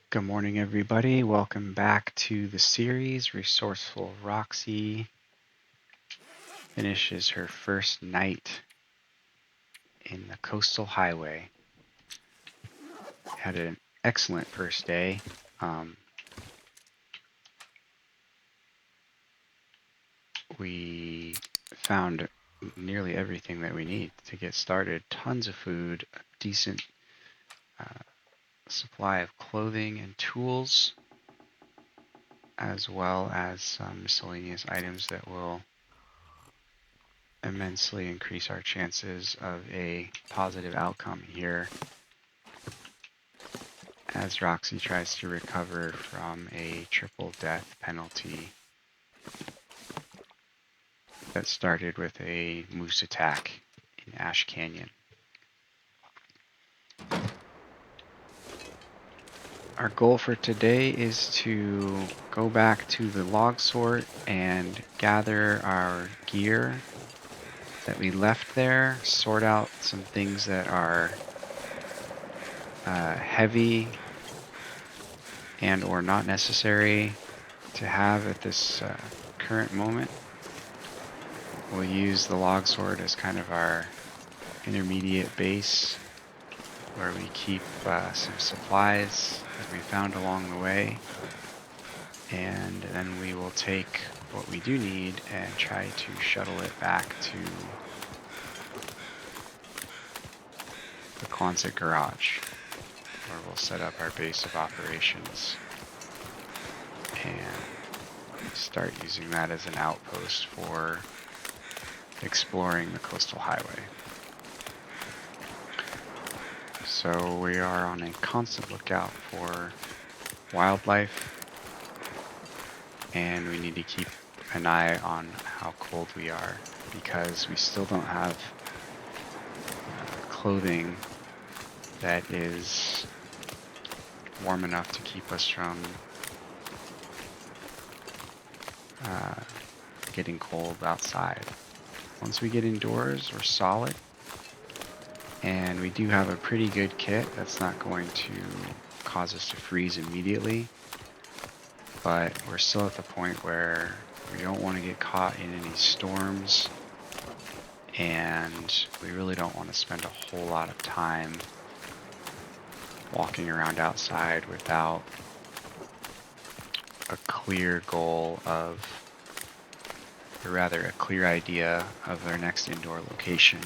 Good morning, everybody. Welcome back to the series. Resourceful Roxie finishes her first night in the coastal highway. Had an excellent first day. We found nearly everything that we need to get started. Tons of food, a decent supply of clothing and tools, as well as some miscellaneous items that will immensely increase our chances of a positive outcome here as Roxie tries to recover from a triple death penalty that started with a moose attack in Ash Canyon. Our goal for today is to go back to the log sort and gather our gear that we left there, sort out some things that are heavy and or not necessary to have at this current moment. We'll use the log sort as kind of our intermediate base where we keep some supplies that we found along the way, and then we will take what we do need and try to shuttle it back to the Quonset garage, where we'll set up our base of operations and start using that as an outpost for exploring the coastal highway. So we are on a constant lookout for wildlife, and we need to keep an eye on how cold we are because we still don't have clothing that is warm enough to keep us from getting cold outside. Once we get indoors, we're solid, and we do have a pretty good kit that's not going to cause us to freeze immediately, but we're still at the point where we don't want to get caught in any storms, and we really don't want to spend a whole lot of time walking around outside without a clear goal of, or rather a clear idea of our next indoor location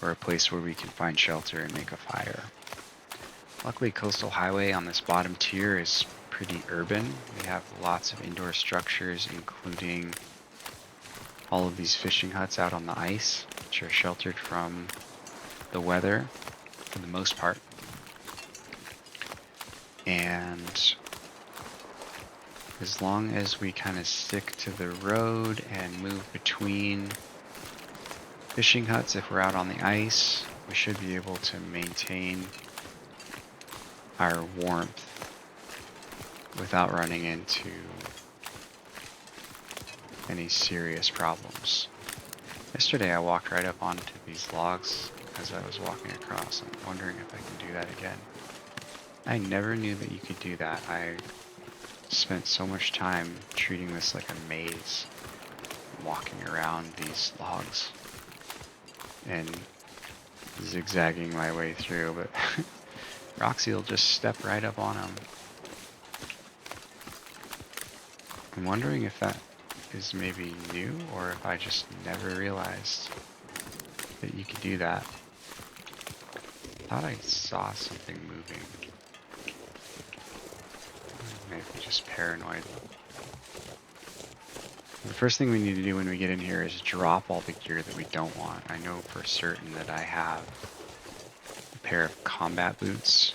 or a place where we can find shelter and make a fire. Luckily, Coastal Highway on this bottom tier is pretty urban. We have lots of indoor structures, including all of these fishing huts out on the ice, which are sheltered from the weather for the most part. And as long as we kind of stick to the road and move between fishing huts, if we're out on the ice, we should be able to maintain our warmth without running into any serious problems. Yesterday I walked right up onto these logs as I was walking across. I'm wondering if I can do that again. I never knew that you could do that. I spent so much time treating this like a maze, walking around these logs and zigzagging my way through, but Roxie will just step right up on them. I'm wondering if that is maybe new or if I just never realized that you could do that. I thought I saw something moving. Maybe just paranoid. The first thing we need to do when we get in here is drop all the gear that we don't want. I know for certain that I have a pair of combat boots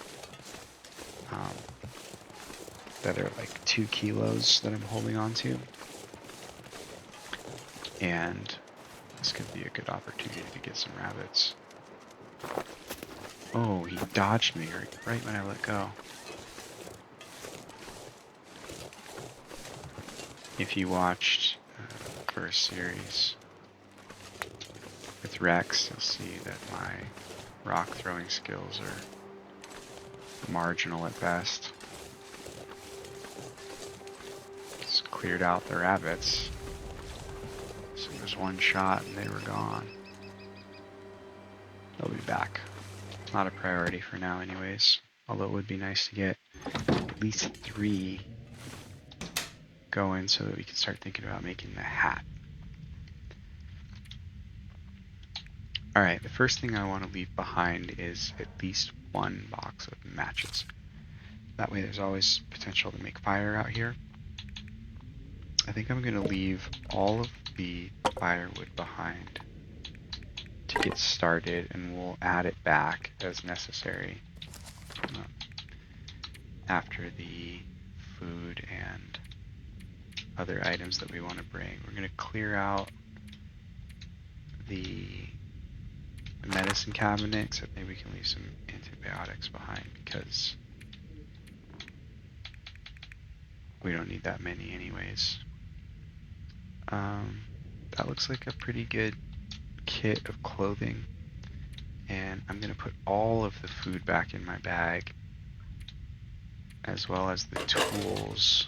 that are like 2 kilos that I'm holding on to. And this could be a good opportunity to get some rabbits. Oh, he dodged me right when I let go. If you watched the first series with Rex, you'll see that my rock throwing skills are marginal at best. cleared out the rabbits. So it was one shot and they were gone. They'll be back. Not a priority for now anyways. Although it would be nice to get at least 3 going so that we can start thinking about making the hat. Alright, the first thing I want to leave behind is at least 1 box of matches. That way there's always potential to make fire out here. I think I'm going to leave all of the firewood behind to get started, and we'll add it back as necessary after the food and other items that we want to bring. We're going to clear out the medicine cabinet, except maybe we can leave some antibiotics behind because we don't need that many anyways. That looks like a pretty good kit of clothing, and I'm going to put all of the food back in my bag as well as the tools.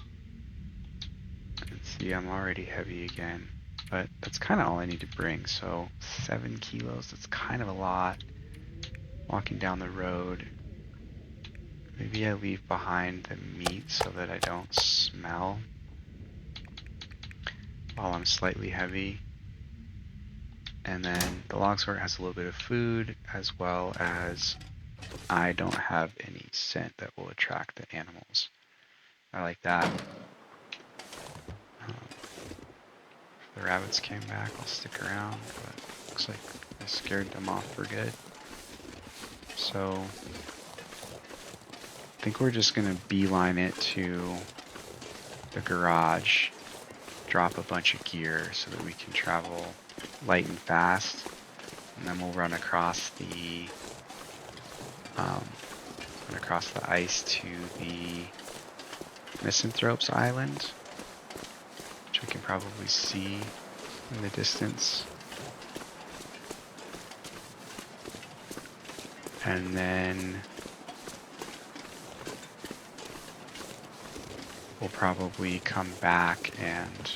Let's see, I'm already heavy again, but that's kind of all I need to bring. So 7 kilos, that's kind of a lot. Walking down the road, maybe I leave behind the meat so that I don't smell while I'm slightly heavy. And then the log sort has a little bit of food, as well as I don't have any scent that will attract the animals. I like that. If the rabbits came back, I'll stick around, but looks like I scared them off for good. So I think we're just gonna beeline it to the garage, drop a bunch of gear so that we can travel light and fast, and then we'll run across the ice to the Misanthropes Island, which we can probably see in the distance. And then we'll probably come back and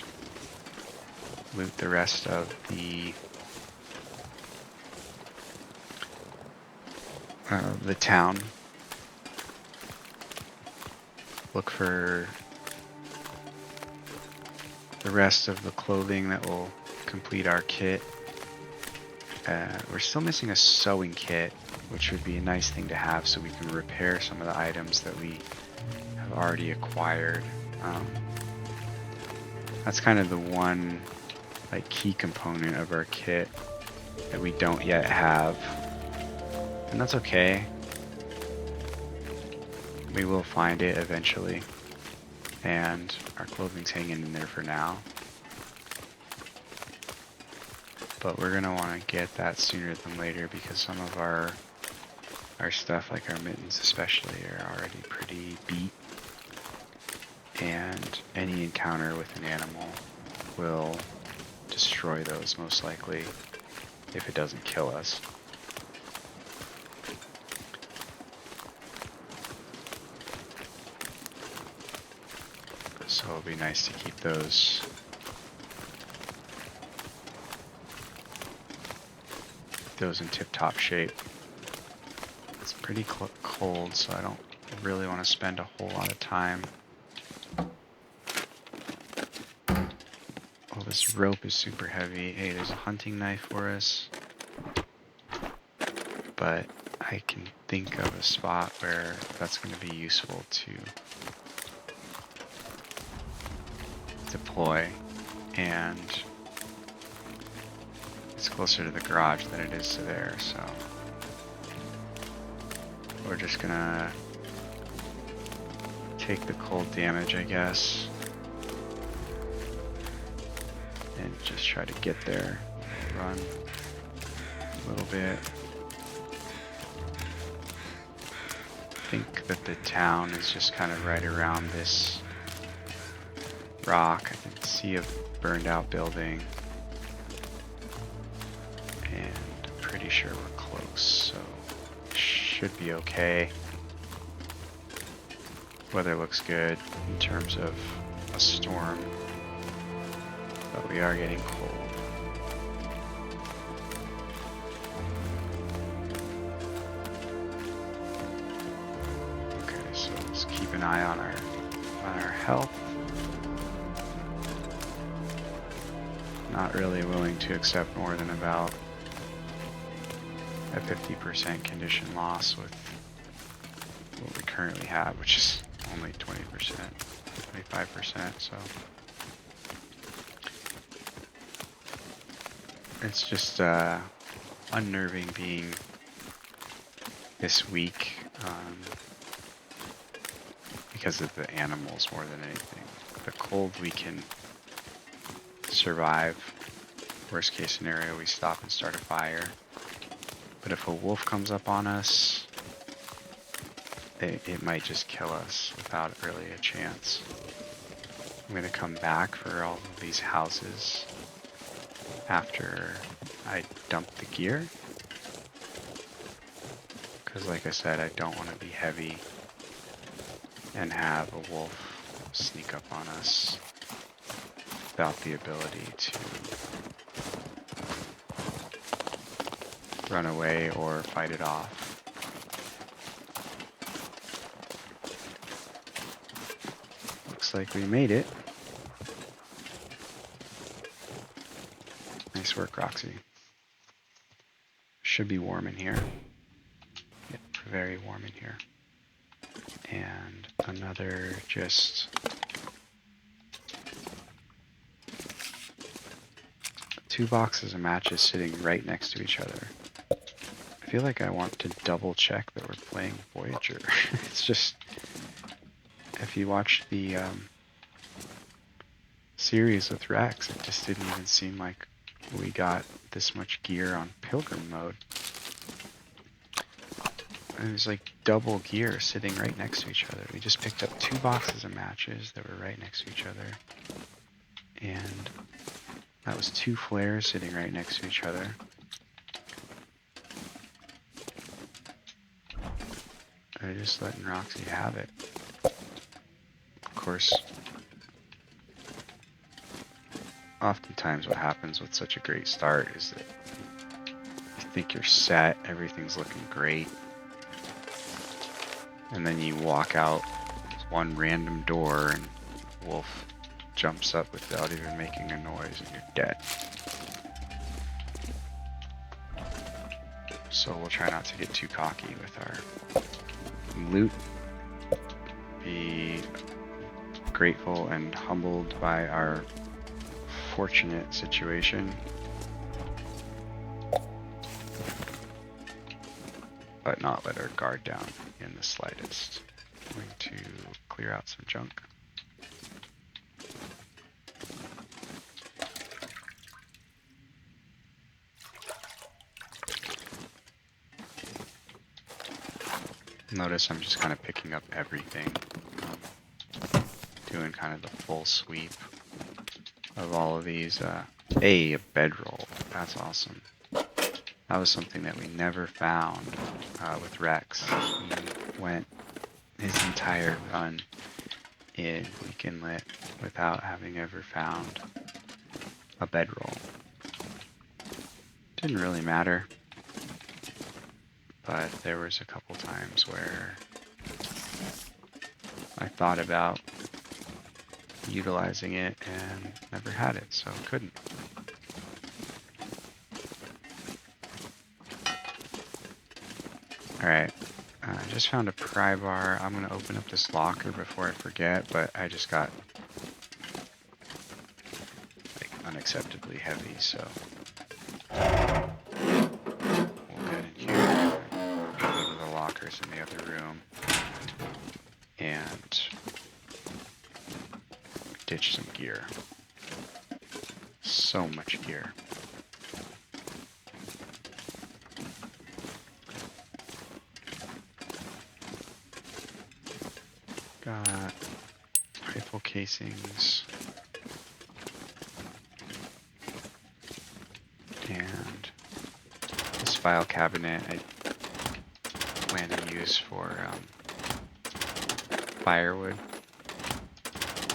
loot the rest of the town. Look for the rest of the clothing that will complete our kit. We're still missing a sewing kit, which would be a nice thing to have so we can repair some of the items that we have already acquired. That's kind of the one key component of our kit that we don't yet have, and that's okay. We will find it eventually, and our clothing's hanging in there for now, but we're gonna want to get that sooner than later because some of our stuff, like our mittens especially, are already pretty beat, and any encounter with an animal will destroy those most likely if it doesn't kill us. So it'll be nice to keep those in tip-top shape. It's pretty cold, so I don't really want to spend a whole lot of time. Oh, this rope is super heavy. Hey, there's a hunting knife for us, but I can think of a spot where that's going to be useful to deploy, and it's closer to the garage than it is to there, so we're just gonna take the cold damage, I guess, and just try to get there. Run a little bit. I think that the town is just kind of right around this rock. I can see a burned out building, and I'm pretty sure we're close, so should be okay. Weather looks good in terms of a storm. but we are getting cold. Okay, so let's keep an eye on our health. Not really willing to accept more than about a 50% condition loss with what we currently have, which is only 20%, 25%, so it's just unnerving being this weak because of the animals more than anything. The cold we can survive. Worst case scenario, we stop and start a fire. But if a wolf comes up on us, it might just kill us without really a chance. I'm gonna come back for all of these houses after I dump the gear. Because like I said, I don't want to be heavy and have a wolf sneak up on us without the ability to run away or fight it off. Looks like we made it. Nice work, Roxie. Should be warm in here. Yep, very warm in here. And another just two boxes of matches sitting right next to each other. I feel like I want to double check that we're playing Voyager. It's just, if you watch the series with Rex, it just didn't even seem like we got this much gear on Pilgrim mode. It was like double gear sitting right next to each other. We just picked up two boxes of matches that were right next to each other. And that was two flares sitting right next to each other. I'm just letting Roxie have it. Of course, oftentimes what happens with such a great start is that you think you're set, everything's looking great, and then you walk out one random door and wolf jumps up without even making a noise and you're dead. So we'll try not to get too cocky with our loot. Be grateful and humbled by our fortunate situation. But not let our guard down in the slightest. I'm going to clear out some junk. Notice I'm just kind of picking up everything, doing kind of the full sweep of all of these. A bedroll, that's awesome. That was something that we never found with Rex. He went his entire run in Week Inlet without having ever found a bedroll. Didn't really matter. But there was a couple times where I thought about utilizing it and never had it, so couldn't. Alright, I just found a pry bar. I'm going to open up this locker before I forget, but I just got like unacceptably heavy, so in the other room and ditch some gear. So much gear. Got rifle casings and this file cabinet I plan to use for firewood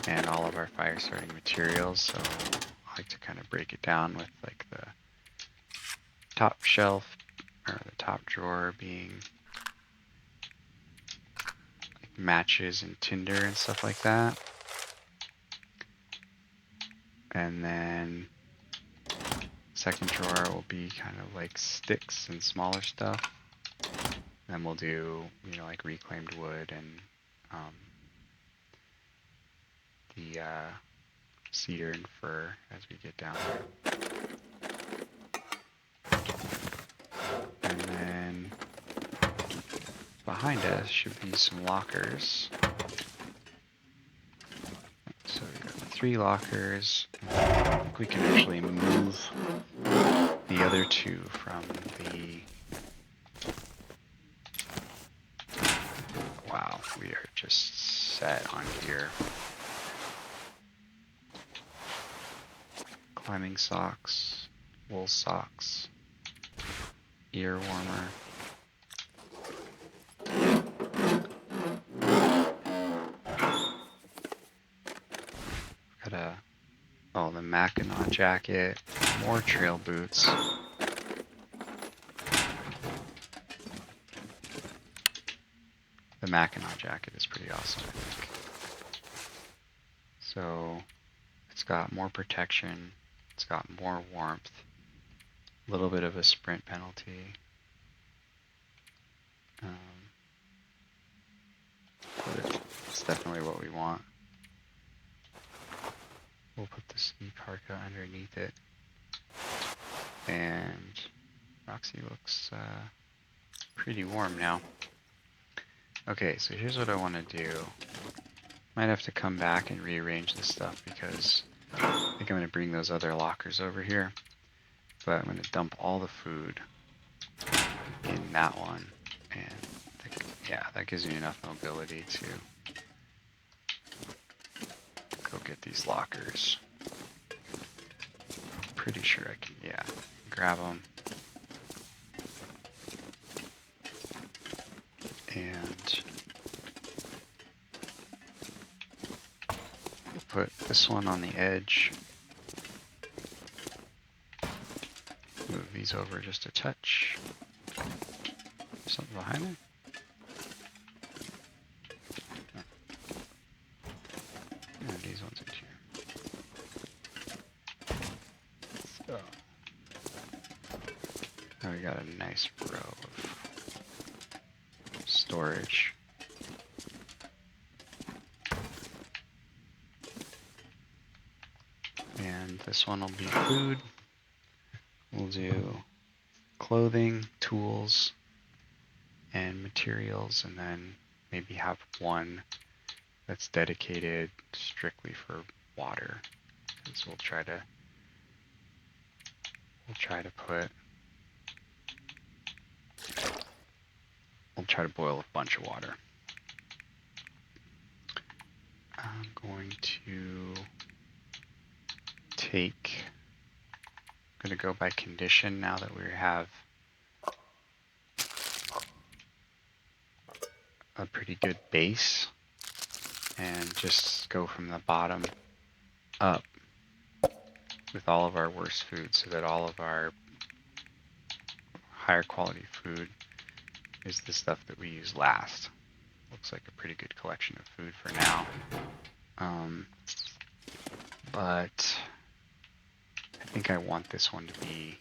and all of our fire starting materials, so like to kind of break it down with like the top shelf or the top drawer being like matches and tinder and stuff like that. And then second drawer will be kind of like sticks and smaller stuff. Then we'll do, you know, like reclaimed wood and the cedar and fir as we get down there. And then behind us should be some lockers. So we got 3 lockers. I think we can actually move the other 2 from the... Wow, we are just set on gear. Climbing socks, wool socks, ear warmer. Got the Mackinac jacket, more trail boots. The Mackinac jacket is pretty awesome, I think. So it's got more protection, it's got more warmth, a little bit of a sprint penalty. But it's definitely what we want. We'll put the ski parka underneath it. And Roxie looks pretty warm now. Okay, so here's what I want to do. Might have to come back and rearrange this stuff because I think I'm going to bring those other lockers over here. But I'm going to dump all the food in that one. And yeah, that gives me enough mobility to go get these lockers. Pretty sure I can, yeah, grab them. And put this one on the edge. Move these over just a touch. Something behind me? And these ones in here. So now we got a nice row of storage. And this one will be food. We'll do clothing, tools, and materials, and then maybe have one that's dedicated strictly for water. So we'll try to boil a bunch of water. I'm going to go by condition now that we have a pretty good base, and just go from the bottom up with all of our worst food so that all of our higher quality food is the stuff that we use last. Looks like a pretty good collection of food for now. But I think I want this one to be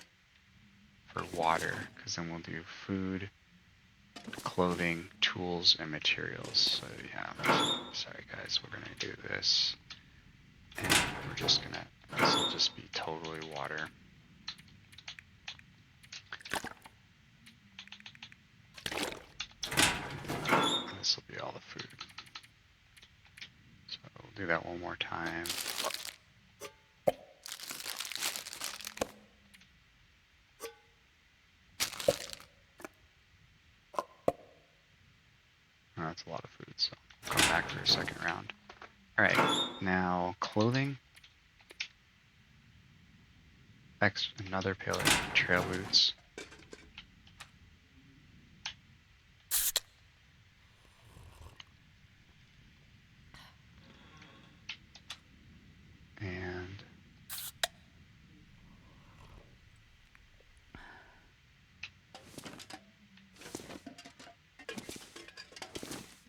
for water, because then we'll do food, clothing, tools, and materials. So yeah, sorry guys, we're gonna do this, and we're just gonna, this will just be totally water. And this will be all the food. So we'll do that one more time. Oh, that's a lot of food, so I'll come back for a second round. Alright, now clothing. Another pair of trail boots. And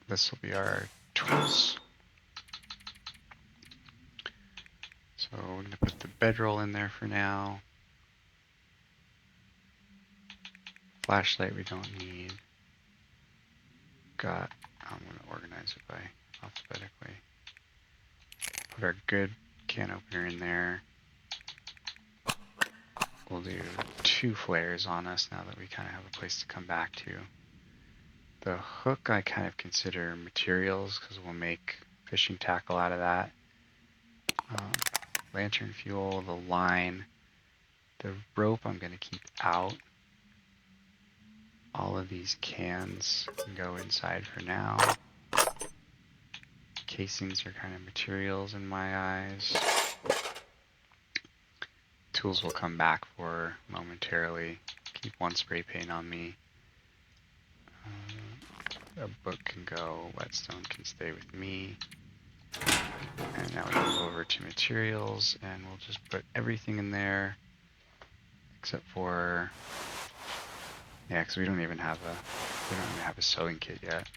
this will be our tools. So we're going to put the bedroll in there for now. Flashlight we don't need. I'm going to organize it by alphabetically. Put our good can opener in there. We'll do 2 flares on us now that we kind of have a place to come back to. The hook I kind of consider materials because we'll make fishing tackle out of that. Lantern fuel, the line, the rope I'm going to keep out. All of these cans can go inside for now. Casings are kind of materials in my eyes. Tools will come back for momentarily. Keep 1 spray paint on me. A book can go. Whetstone can stay with me. And now we move over to materials, and we'll just put everything in there except for, yeah, because we don't even have a sewing kit yet.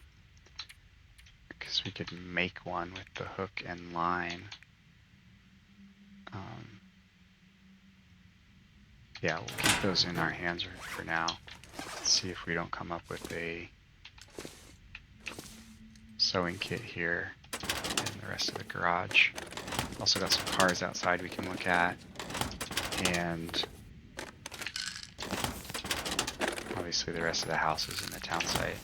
Because we could make one with the hook and line. Yeah, we'll keep those in our hands for now. Let's see if we don't come up with a sewing kit here in the rest of the garage. Also got some cars outside we can look at. And obviously the rest of the house is in the town site.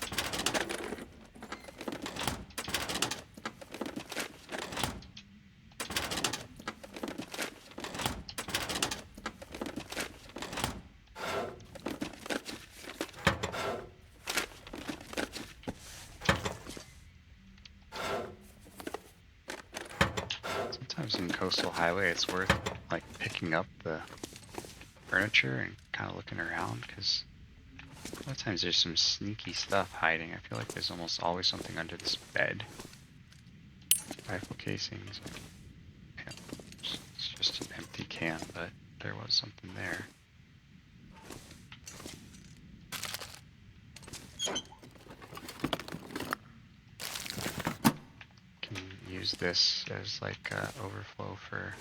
In Coastal Highway, it's worth like picking up the furniture and kind of looking around, because a lot of times there's some sneaky stuff hiding. I feel like there's almost always something under this bed. Rifle casings. Yeah, it's just an empty can, but there was something there. Use this as like overflow for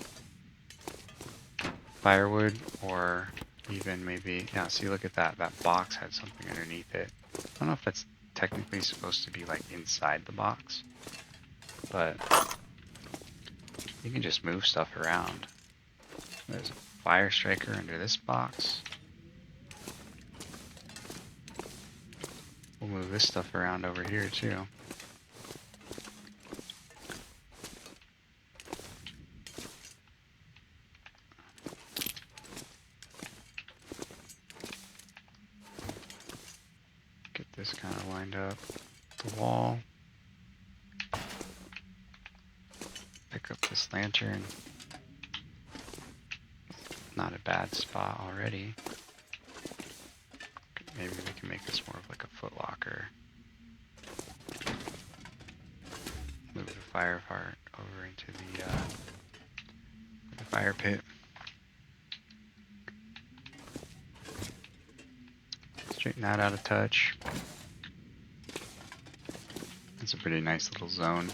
firewood, or even maybe, yeah, see, look at that. That box had something underneath it. I don't know if that's technically supposed to be like inside the box, but you can just move stuff around. There's a fire striker under this box. We'll move this stuff around over here too. This kind of lined up the wall. Pick up this lantern. Not a bad spot already. Maybe we can make this more of like a foot locker. Move the fire part over into the fire pit. Straighten that out of touch. It's a pretty nice little zone.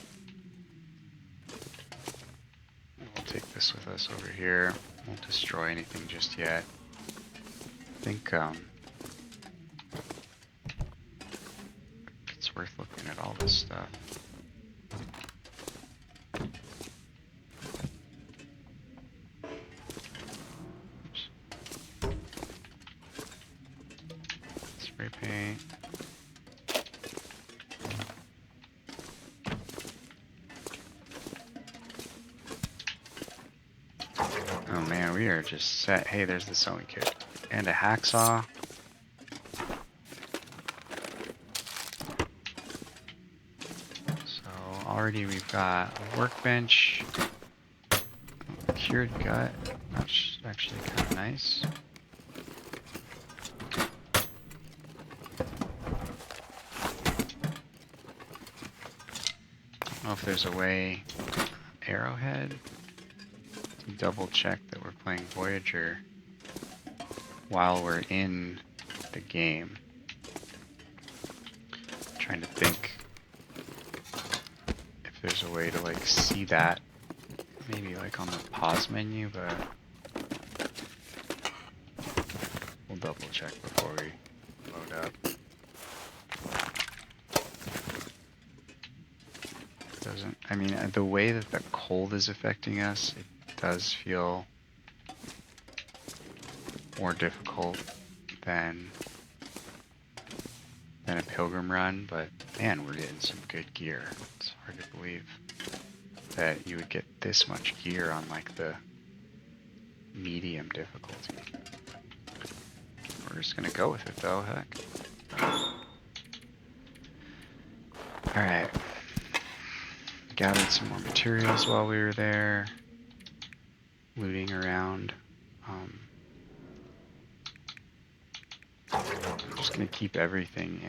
We'll take this with us over here. Won't destroy anything just yet. I think it's worth looking at all this stuff. Oops. Spray paint. Oh man, we are just set. Hey, there's the sewing kit. And a hacksaw. So already we've got a workbench. Cured gut. That's actually kind of nice. I don't know if there's a way. Arrowhead. Double check that we're playing Voyager while we're in the game. I'm trying to think there's a way to like see that. Maybe like on the pause menu, but we'll double check before we load up. Doesn't, I mean, the way that the cold is affecting us, it does feel more difficult than a pilgrim run, but man, we're getting some good gear. It's hard to believe that you would get this much gear on like the medium difficulty. We're just gonna go with it though, heck. Alright. Gathered some more materials while we were there. Looting around. I'm just gonna keep everything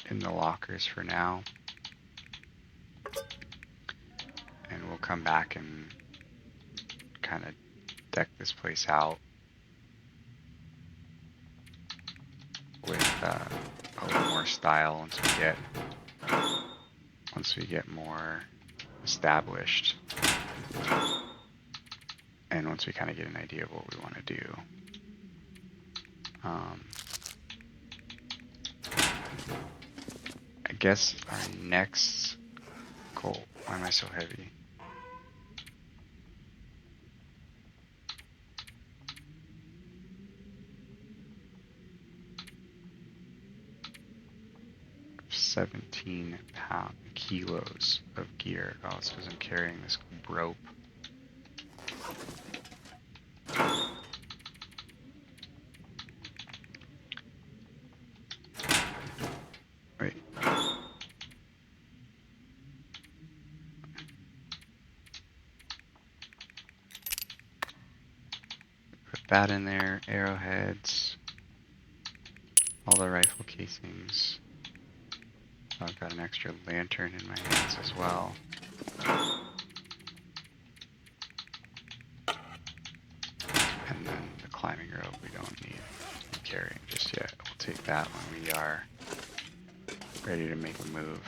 in the lockers for now. And we'll come back and kind of deck this place out with a little more style once we get more established, and once we kind of get an idea of what we want to do. I guess our next goal. Why am I so heavy? £17 kilos of gear. Oh, it's because I'm carrying this rope. Wait. Put that in there. Arrowheads. All the rifle casings. I've got an extra lantern in my hands as well. And then the climbing rope we don't need carrying just yet. We'll take that when we are ready to make a move.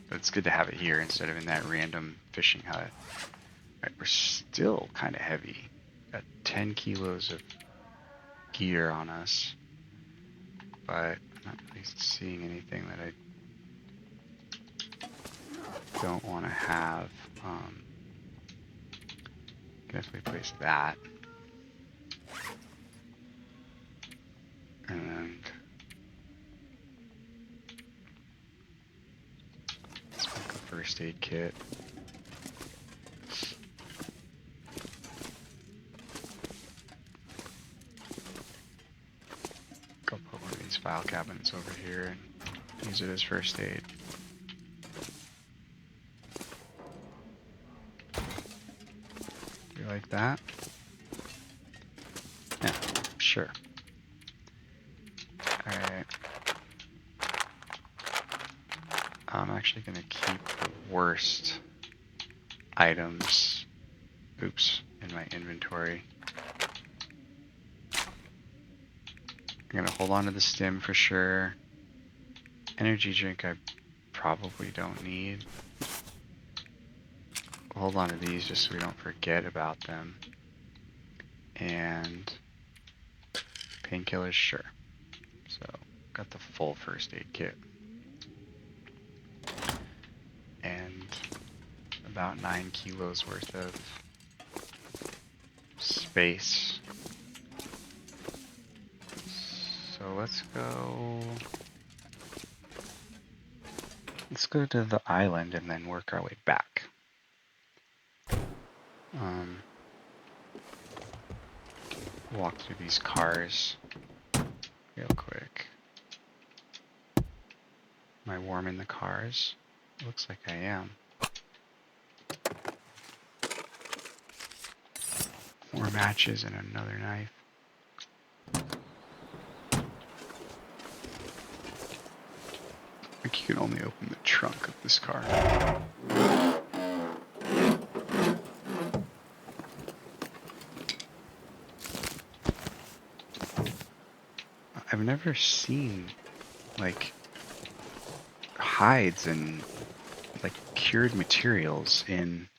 But it's good to have it here instead of in that random fishing hut. Right, we're still kind of heavy. Got 10 kilos of gear on us. But I'm not really seeing anything that I don't want to have. Definitely place that. And let's make a first aid kit. Go put one of these file cabinets over here and use it as first aid. Do you like that? Yeah, sure. Alright. I'm actually going to keep the worst items, in my inventory. I'm going to hold on to the stim for sure. Energy drink I probably don't need. We'll hold on to these just so we don't forget about them. And painkillers, sure. So, got the full first aid kit. And about 9 kilos worth of space. So let's go to the island and then work our way back. Walk through these cars real quick. Am I warm in the cars? Looks like I am. More matches and another knife. I think you can only open the trunk of this car. I've never seen like hides and like cured materials in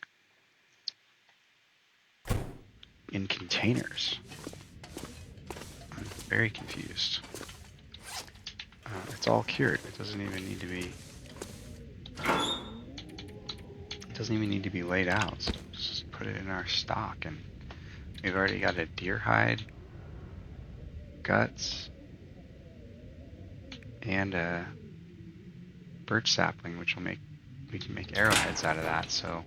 containers. I'm very confused. It's all cured. It doesn't even need to be. It doesn't even need to be laid out. So just put it in our stock, and we've already got a deer hide, guts, and a birch sapling, which we can make arrowheads out of that. So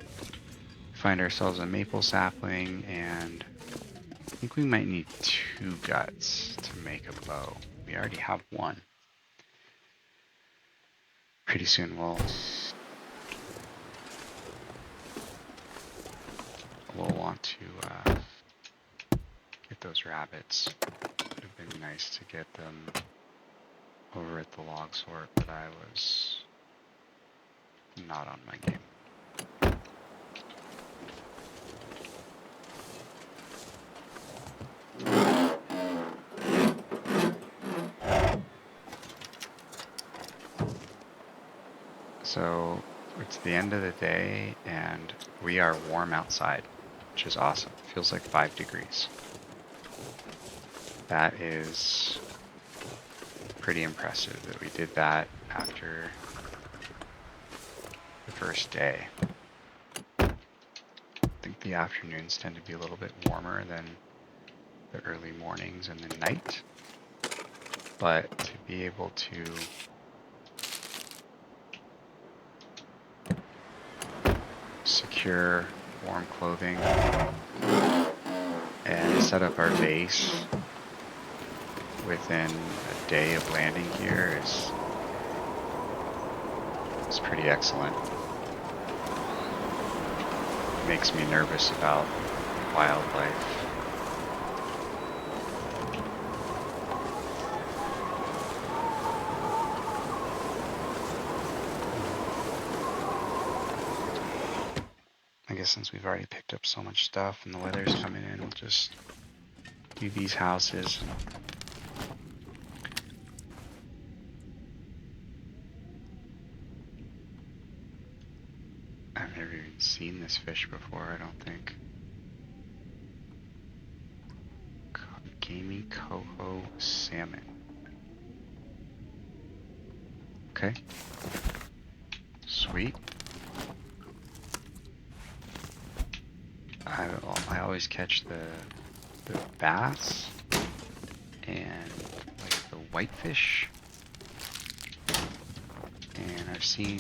find ourselves a maple sapling, and I think we might need 2 guts to make a bow. We already have 1. Pretty soon we'll want to get those rabbits. It would have been nice to get them over at the log sort, but I was not on my game. So it's the end of the day and we are warm outside, which is awesome. It feels like 5 degrees. That is pretty impressive that we did that after the first day. I think the afternoons tend to be a little bit warmer than the early mornings and the night. But to be able to secure warm clothing and set up our base within a day of landing here is pretty excellent. It makes me nervous about wildlife. I guess since we've already picked up so much stuff and the weather's coming in, we'll just do these houses. I've never even seen this fish before, I don't think. Gamey coho salmon. Okay. Sweet. I always catch the bass and like the whitefish, and I've seen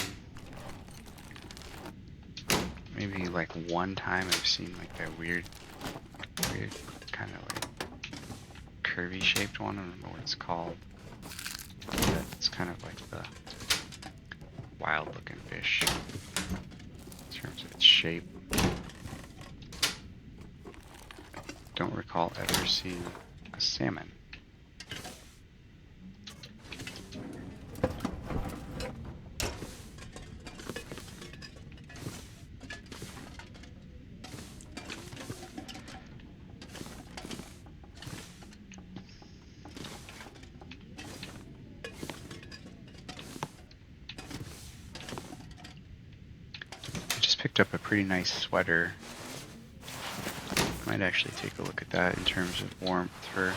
maybe like one time I've seen like that weird kind of like curvy shaped one. I don't know what it's called, but it's kind of like the wild looking fish in terms of its shape. Don't recall ever seeing a salmon. I just picked up a pretty nice sweater. Might actually take a look at that in terms of warmth for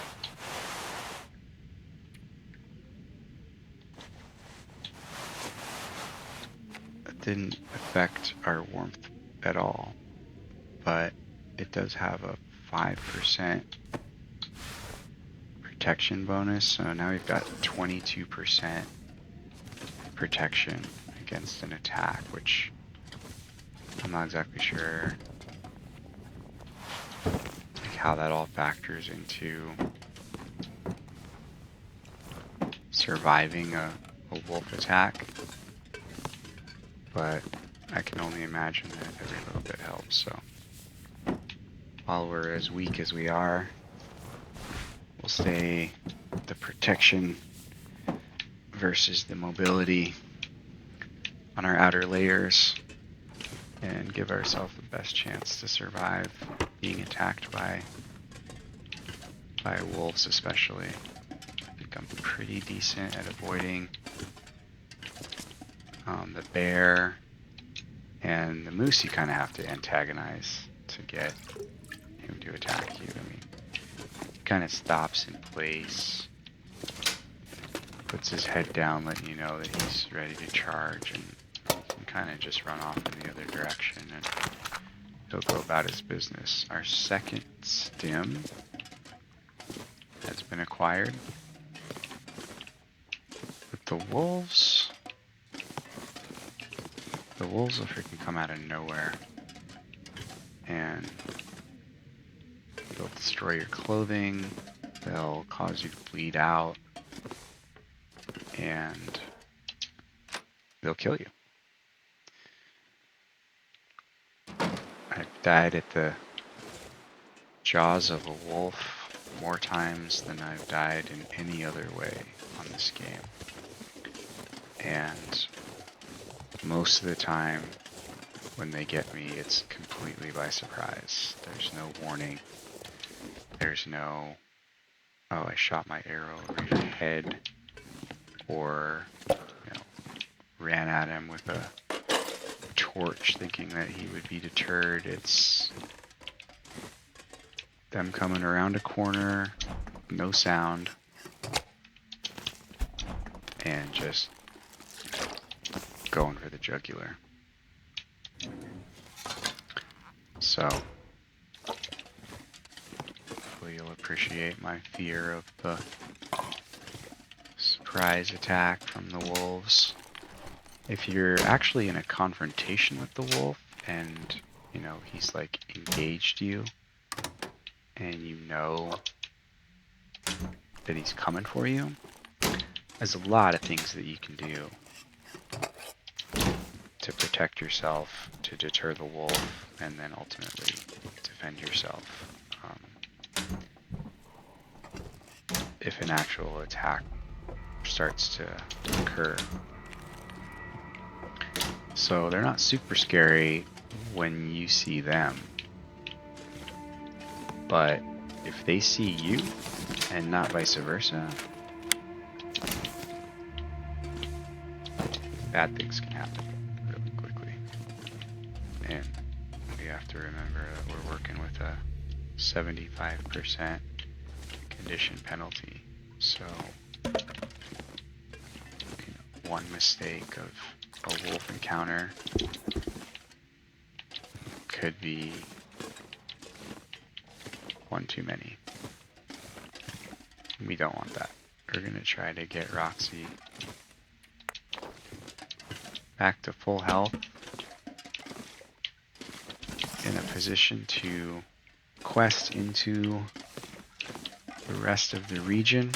it didn't affect our warmth at all, but it does have a 5% protection bonus, so now we've got 22% protection against an attack, which I'm not exactly sure how that all factors into surviving a wolf attack, but I can only imagine that every little bit helps. So while we're as weak as we are, we'll stay the protection versus the mobility on our outer layers and give ourselves the best chance to survive being attacked by wolves, especially. think I'm pretty decent at avoiding the bear and the moose. You kind of have to antagonize to get him to attack you. I mean, he kind of stops in place, puts his head down, letting you know that he's ready to charge, and you can kind of just run off in the other direction, and he'll go about his business. Our second stim has been acquired. With the wolves will freaking come out of nowhere, and they'll destroy your clothing, they'll cause you to bleed out, and they'll kill you. I've died at the jaws of a wolf more times than I've died in any other way on this game. And most of the time when they get me, it's completely by surprise. There's no warning. There's no, oh, I shot my arrow over your head, or ran at him with a torch thinking that he would be deterred. It's them coming around a corner, no sound, and just going for the jugular. So hopefully you'll appreciate my fear of the surprise attack from the wolves. If you're actually in a confrontation with the wolf and he's like engaged you, and you know that he's coming for you, there's a lot of things that you can do to protect yourself, to deter the wolf, and then ultimately defend yourself if an actual attack starts to occur. So they're not super scary when you see them, but if they see you and not vice versa, bad things can happen really quickly. And we have to remember that we're working with a 75% condition penalty. So one mistake of a wolf encounter could be one too many. We don't want that. We're going to try to get Roxie back to full health, in a position to quest into the rest of the region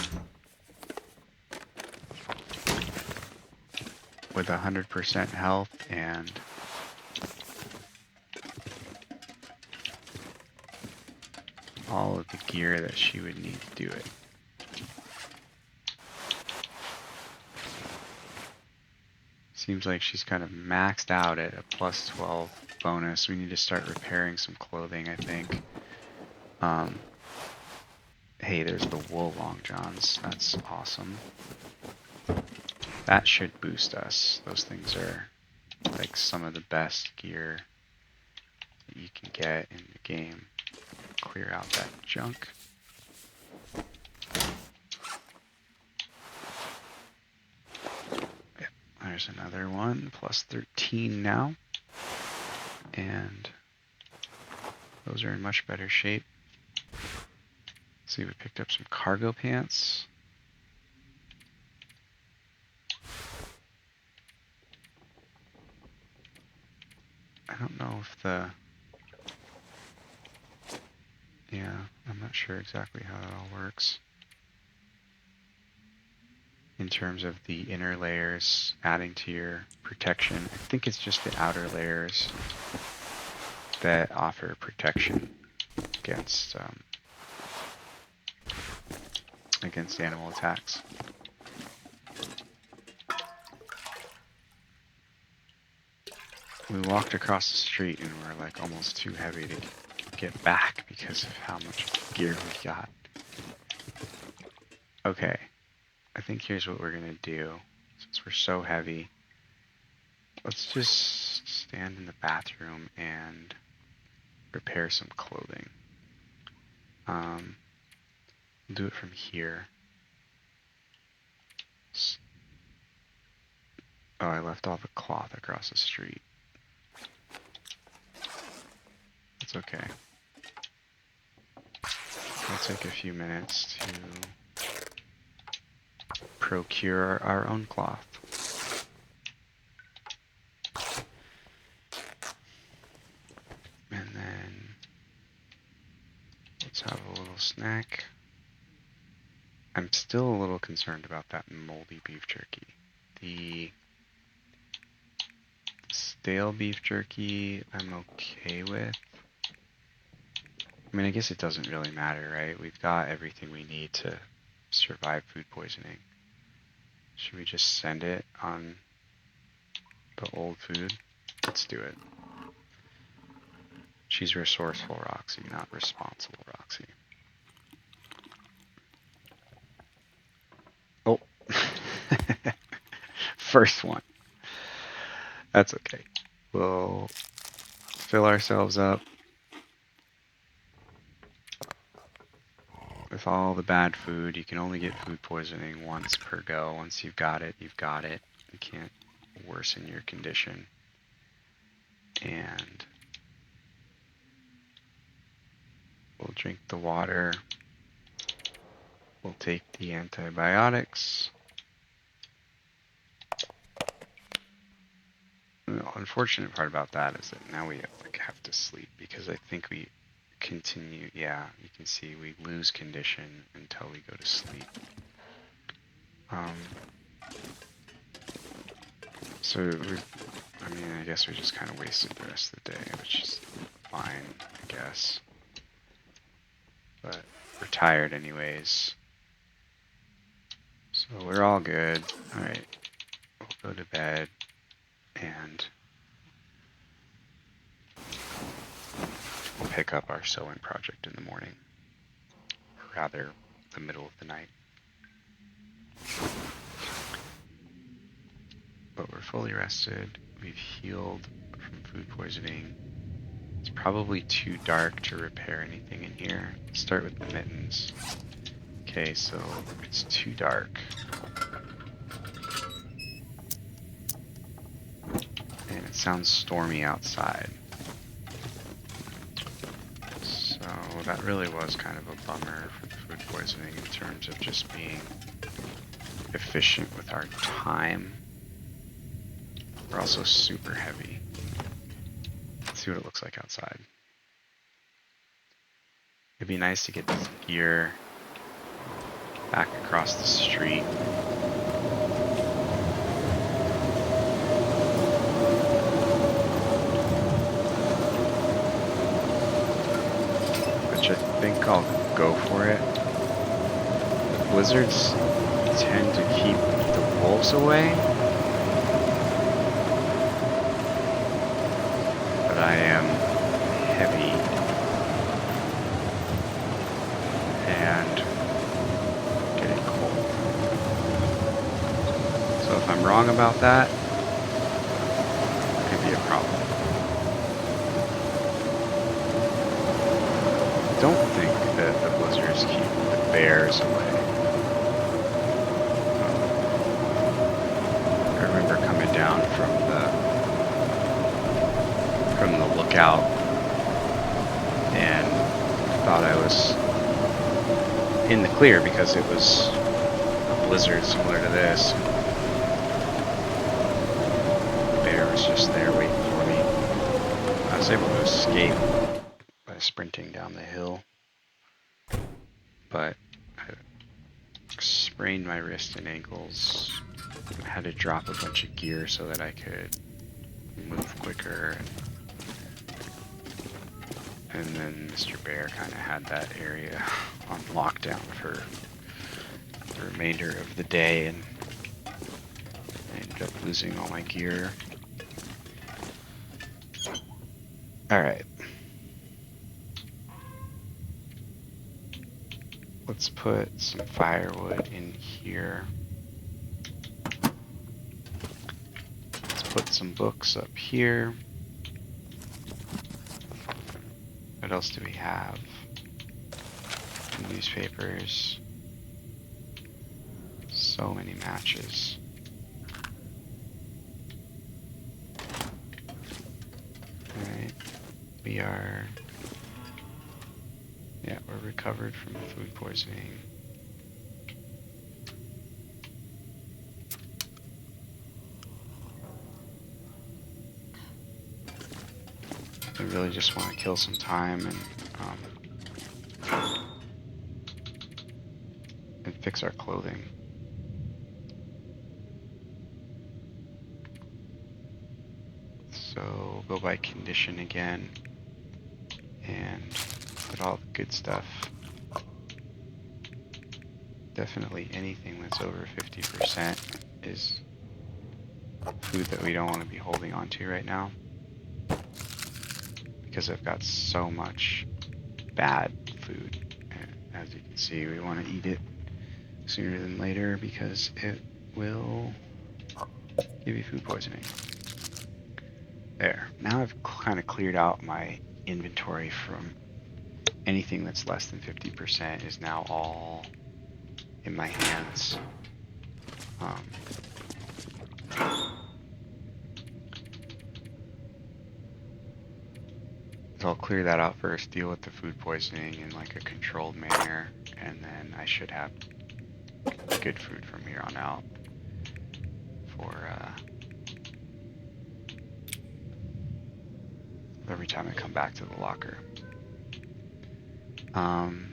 with 100% health and all of the gear that she would need to do it. Seems like she's kind of maxed out at a plus 12 bonus. We need to start repairing some clothing, I think. Hey, there's the wool long johns. That's awesome. That should boost us. Those things are like some of the best gear that you can get in the game. Clear out that junk. Yep, there's another one, plus 13 now. And those are in much better shape. See, we picked up some cargo pants. I don't know if I'm not sure exactly how that all works. In terms of the inner layers adding to your protection, I think it's just the outer layers that offer protection against animal attacks. We walked across the street and we're like almost too heavy to get back because of how much gear we got. Okay, I think here's what we're gonna do. Since we're so heavy, let's just stand in the bathroom and repair some clothing. We'll do it from here. Oh, I left all the cloth across the street. It's okay. It'll take a few minutes to procure our own cloth. And then let's have a little snack. I'm still a little concerned about that moldy beef jerky. The stale beef jerky I'm okay with. I mean, I guess it doesn't really matter, right? We've got everything we need to survive food poisoning. Should we just send it on the old food? Let's do it. She's resourceful, Roxy, not responsible, Roxy. Oh. First one. That's okay. We'll fill ourselves up with all the bad food. You can only get food poisoning once per go. Once you've got it, you've got it. You can't worsen your condition. And we'll drink the water. We'll take the antibiotics. The unfortunate part about that is that now we have to sleep because I think we continue. Yeah, you can see we lose condition until we go to sleep. So I mean, I guess we just kind of wasted the rest of the day, which is fine, I guess. But we're tired anyways. So we're all good. Alright, we'll go to bed and we'll pick up our sewing project in the morning. Or rather, the middle of the night. But we're fully rested. We've healed from food poisoning. It's probably too dark to repair anything in here. Let's start with the mittens. Okay, so it's too dark. And it sounds stormy outside. So that really was kind of a bummer for the food poisoning in terms of just being efficient with our time. We're also super heavy. Let's see what it looks like outside. It'd be nice to get this gear back across the street. Which I think I'll go for it. The blizzards tend to keep the wolves away. But I am heavy and getting cold. So if I'm wrong about that, it could be a problem. I don't think that the blizzards keep the bears away. I remember coming down from the lookout and thought I was in the clear because it was a blizzard similar to this. The bear was just there waiting for me. I was able to escape by sprinting down the hill, but I sprained my wrist and ankles. I had to drop a bunch of gear so that I could move quicker. And then Mr. Bear kind of had that area on lockdown for the remainder of the day, and I ended up losing all my gear. Alright. Let's put some firewood in here. put some books up here. What else do we have? Newspapers. So many matches. Alright. We're recovered from food poisoning. I really just want to kill some time and fix our clothing. So go by condition again and put all the good stuff. Definitely anything that's over 50% is food that we don't want to be holding on to right now, because I've got so much bad food. As you can see, we want to eat it sooner than later because it will give you food poisoning. There. Now I've kind of cleared out my inventory from anything that's less than 50% is now all in my hands. So I'll clear that out first, deal with the food poisoning in like a controlled manner, and then I should have good food from here on out for every time I come back to the locker. Man,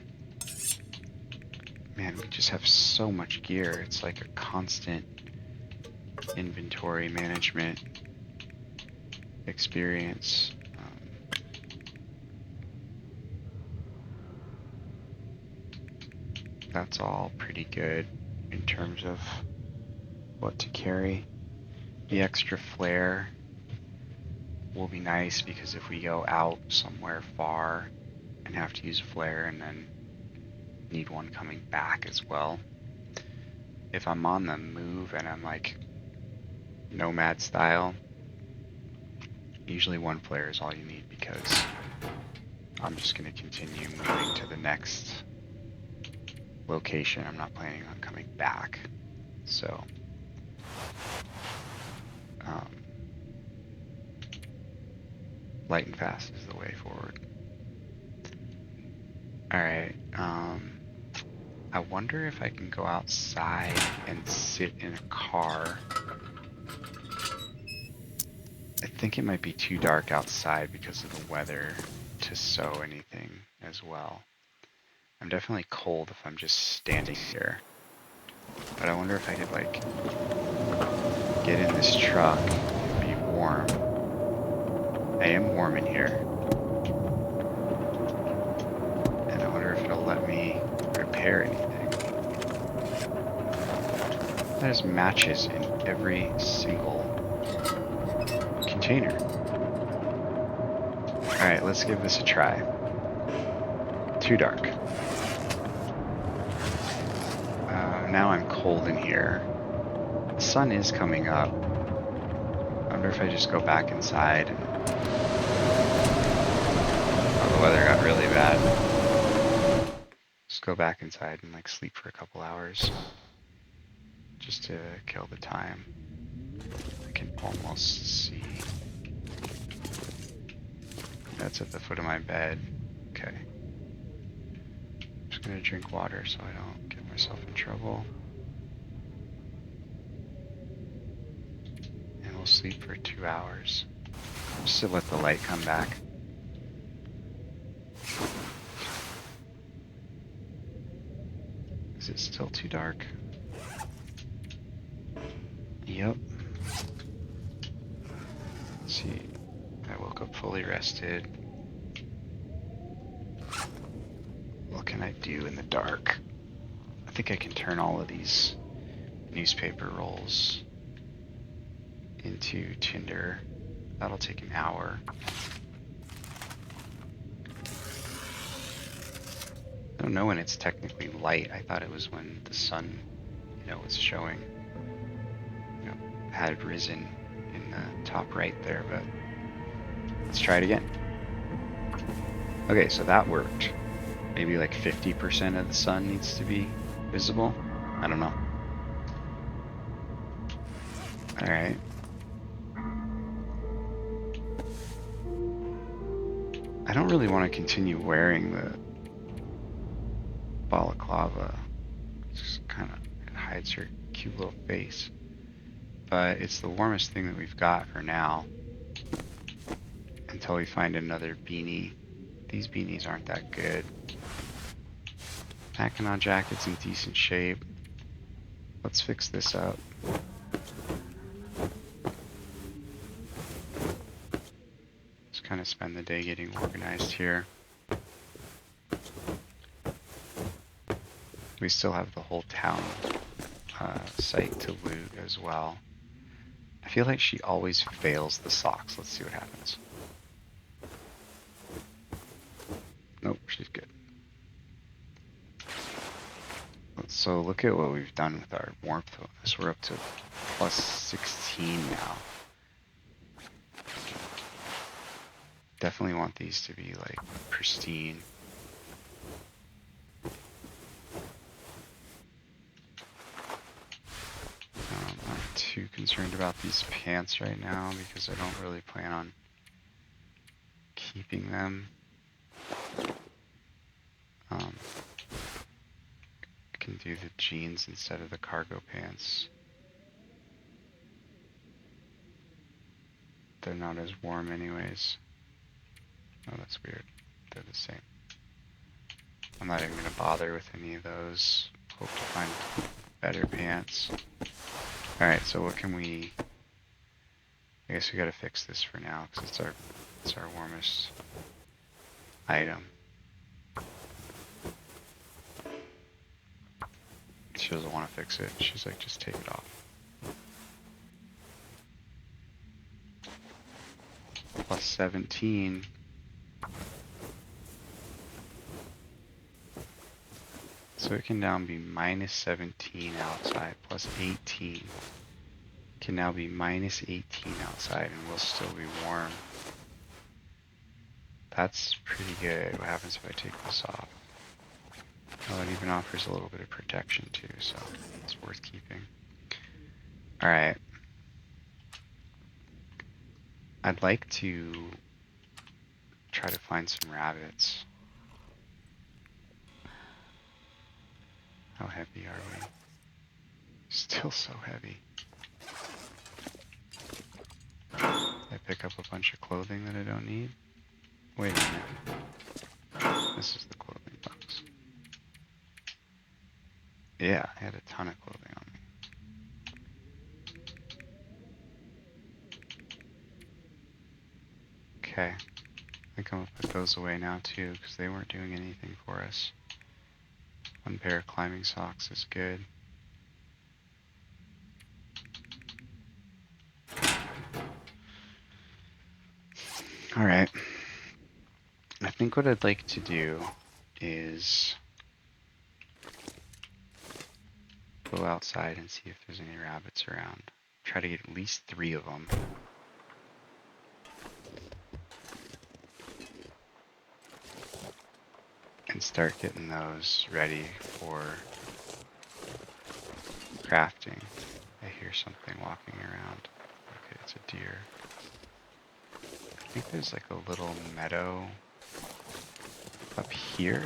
we just have so much gear. It's like a constant inventory management experience. That's all pretty good in terms of what to carry. The extra flare will be nice because if we go out somewhere far and have to use a flare and then need one coming back as well. If I'm on the move and I'm like nomad style, usually one flare is all you need because I'm just going to continue moving to the next location. I'm not planning on coming back. So light and fast is the way forward. Alright, I wonder if I can go outside and sit in a car. I think it might be too dark outside because of the weather to sew anything as well. I'm definitely cold if I'm just standing here. But I wonder if I could like get in this truck and be warm. I am warm in here. And I wonder if it'll let me repair anything. There's matches in every single container. Alright, let's give this a try. Too dark. Now I'm cold in here. The sun is coming up. I wonder if I just go back inside and... Oh, the weather got really bad. Just go back inside and like sleep for a couple hours. Just to kill the time. I can almost see. That's at the foot of my bed. Okay. Just gonna drink water so I don't get myself in trouble. And we'll sleep for 2 hours. Just to let the light come back. Is it still too dark? Yep. Let's see. I woke up fully rested. What can I do in the dark? I think I can turn all of these newspaper rolls into tinder. That'll take an hour. I don't know when it's technically light. I thought it was when the sun, was showing, had risen in the top right there, but let's try it again. Okay, so that worked. Maybe like 50% of the sun needs to be visible. I don't know. All right. I don't really want to continue wearing the balaclava. It's just kind of, it hides her cute little face. But it's the warmest thing that we've got for now. Until we find another beanie. These beanies aren't that good. Mackinac jacket's in decent shape. Let's fix this up. Just kind of spend the day getting organized here. We still have the whole town site to loot as well. I feel like she always fails the socks. Let's see what happens. Nope, she's good. So look at what we've done with our warmth bonus. We're up to plus 16 now. Definitely want these to be like pristine. I'm not too concerned about these pants right now because I don't really plan on keeping them. I can do the jeans instead of the cargo pants. They're not as warm anyways. Oh, that's weird. They're the same. I'm not even going to bother with any of those. Hope to find better pants. Alright, so what can we... I guess we gotta fix this for now, because it's our warmest item. She doesn't want to fix it. She's like, just take it off. Plus 17. So it can now be minus 17 outside, plus 18. Can now be minus 18 outside, and we'll still be warm. That's pretty good. What happens if I take this off? Oh, it even offers a little bit of protection too, so it's worth keeping. Alright. I'd like to try to find some rabbits. How heavy are we? Still so heavy. I pick up a bunch of clothing that I don't need. Wait a minute. This is the clothing box. Yeah, I had a ton of clothing on me. Okay. I think I'm gonna put those away now too, because they weren't doing anything for us. One pair of climbing socks is good. Alright. I think what I'd like to do is go outside and see if there's any rabbits around. Try to get at least 3 of them. And start getting those ready for crafting. I hear something walking around. Okay, it's a deer. I think there's like a little meadow up here.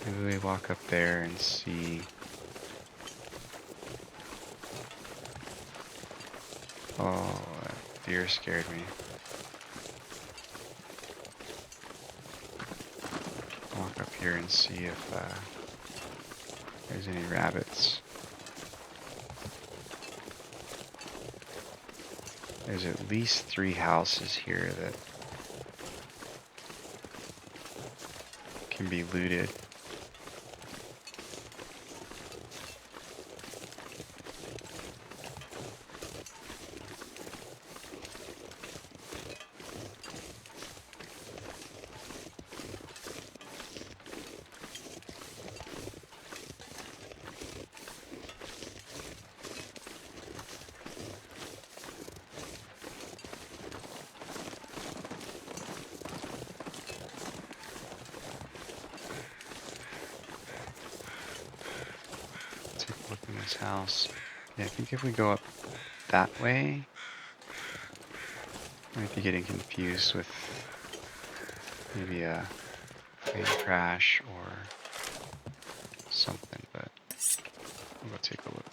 Maybe we walk up there and see. Oh, that deer scared me. Walk up here and see if there's any rabbits. There's at least 3 houses here that can be looted. this house. Yeah, I think if we go up that way, I might be getting confused with maybe a plane crash or something, but we'll go take a look.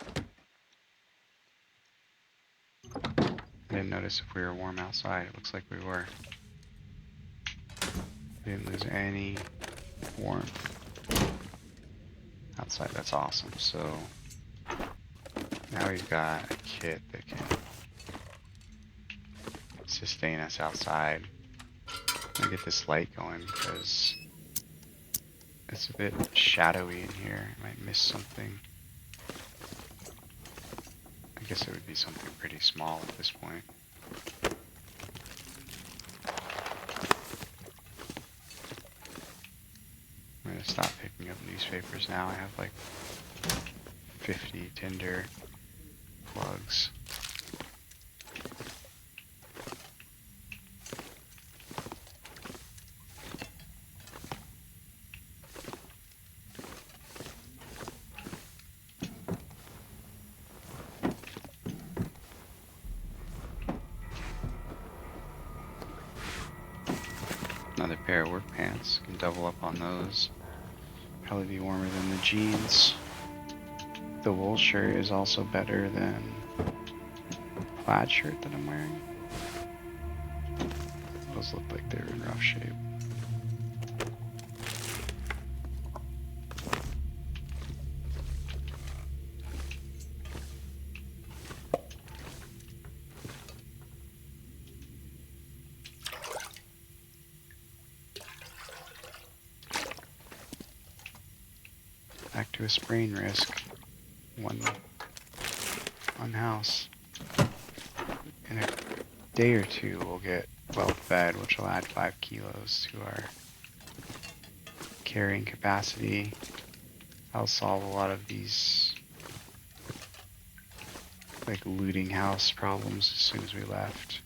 I didn't notice if we were warm outside. It looks like we were. We didn't lose any warmth outside. That's awesome. So now we've got a kit that can sustain us outside. I'm gonna get this light going because it's a bit shadowy in here. I might miss something. I guess it would be something pretty small at this point. I'm gonna stop picking up newspapers now. I have like 50 Tinder plugs. Another pair of work pants. Can double up on those. Probably be warmer than the jeans. The wool shirt is also better than the plaid shirt that I'm wearing. Those look like they're in rough shape. Back to a sprain risk. One house. In a day or two, we'll get well fed, which will add 5 kilos to our carrying capacity. I'll solve a lot of these like looting house problems as soon as we left.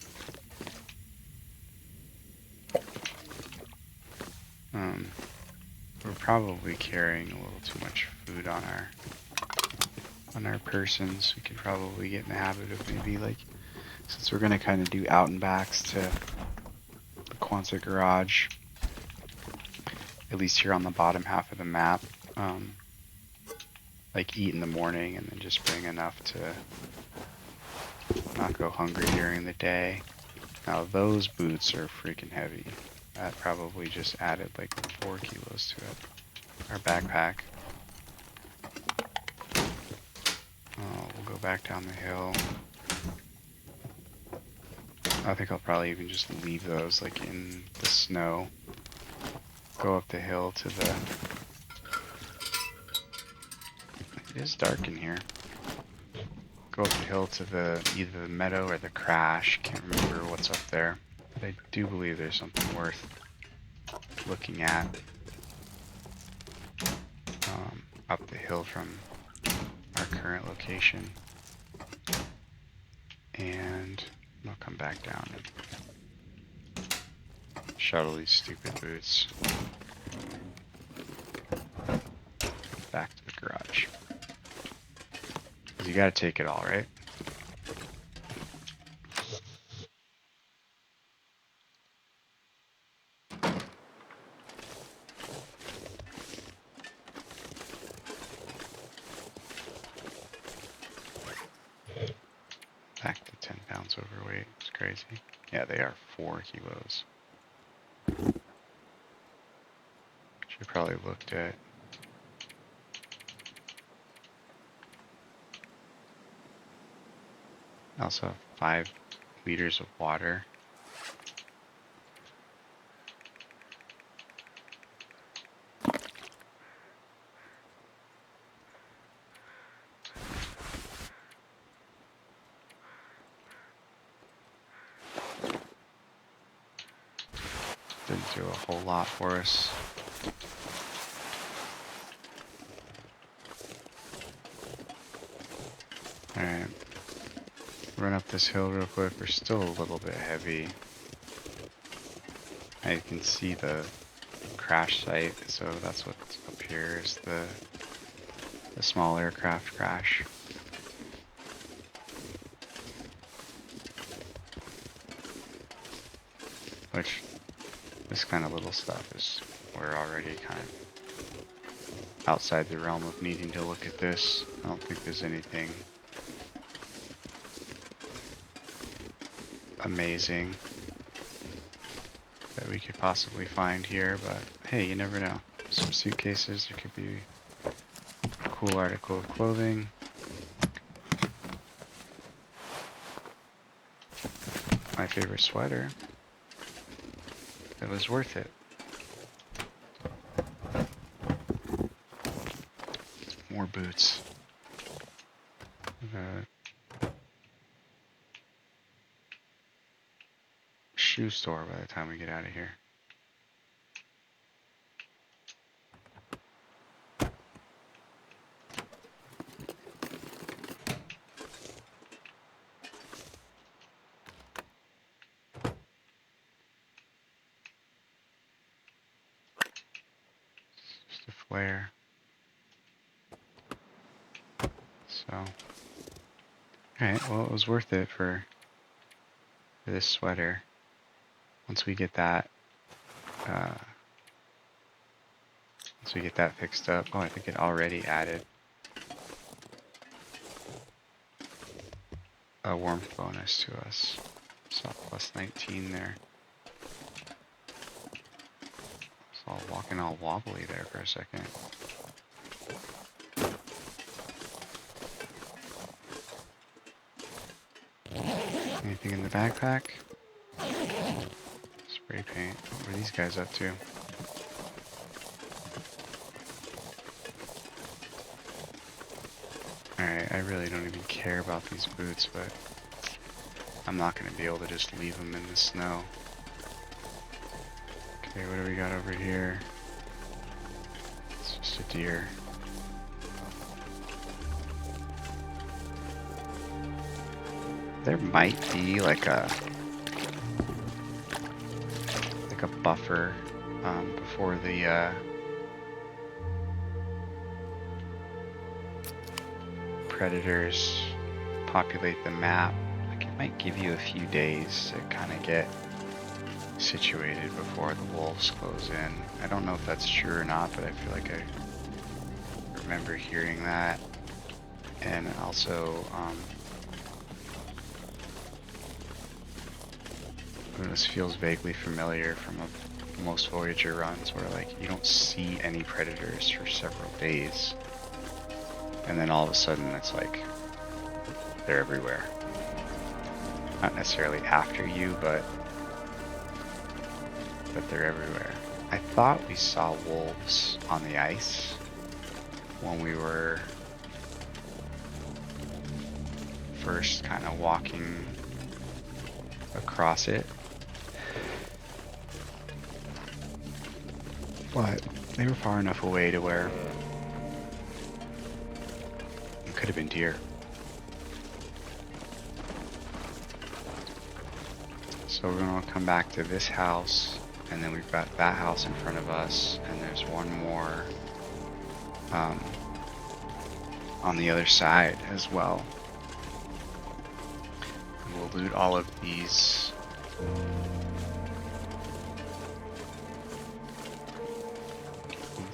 We're probably carrying a little too much food on our persons. We could probably get in the habit of maybe like, since we're gonna kind of do out and backs to the Quonset garage, at least here on the bottom half of the map, like eat in the morning and then just bring enough to not go hungry during the day. Now those boots are freaking heavy. That probably just added like 4 kilos to it. Our backpack. We'll go back down the hill. I think I'll probably even just leave those like in the snow. Go up the hill to the... It is dark in here. Go up the hill to the either the meadow or the crash. Can't remember what's up there. But I do believe there's something worth looking at. Up the hill from our current location. And I'll come back down and shuttle these stupid boots back to the garage. 'Cause you gotta take it all, right? Back to 10 pounds overweight. It's crazy. Yeah, they are 4 kilos. Should probably looked at I also have 5 liters of water. Didn't do a whole lot for us. Alright. Run up this hill real quick. We're still a little bit heavy. I can see the crash site, so that's what's up here is the small aircraft crash. Which, this kind of little stuff is, we're already kind of outside the realm of needing to look at this. I don't think there's anything amazing that we could possibly find here, but hey, you never know. Some suitcases, there could be a cool article of clothing. My favorite sweater. It was worth it. More boots. Shoe store by the time we get out of here. Just a flare. So, alright, well, it was worth it for this sweater. Once we get that fixed up. Oh, I think it already added a warmth bonus to us. So plus 19 there. So all walking all wobbly there for a second. Anything in the backpack? Spray paint. What are these guys up to? Alright, I really don't even care about these boots, but I'm not going to be able to just leave them in the snow. Okay, what do we got over here? It's just a deer. There might be like a buffer before the predators populate the map. Like it might give you a few days to kind of get situated before the wolves close in. I don't know if that's true or not, but I feel like I remember hearing that. And also this feels vaguely familiar from most Voyager runs where like you don't see any predators for several days, and then all of a sudden it's like they're everywhere. Not necessarily after you, but they're everywhere. I thought we saw wolves on the ice when we were first kind of walking across it. But they were far enough away to where it could have been deer. So we're going to come back to this house, and then we've got that house in front of us, and there's one more on the other side as well. And we'll loot all of these.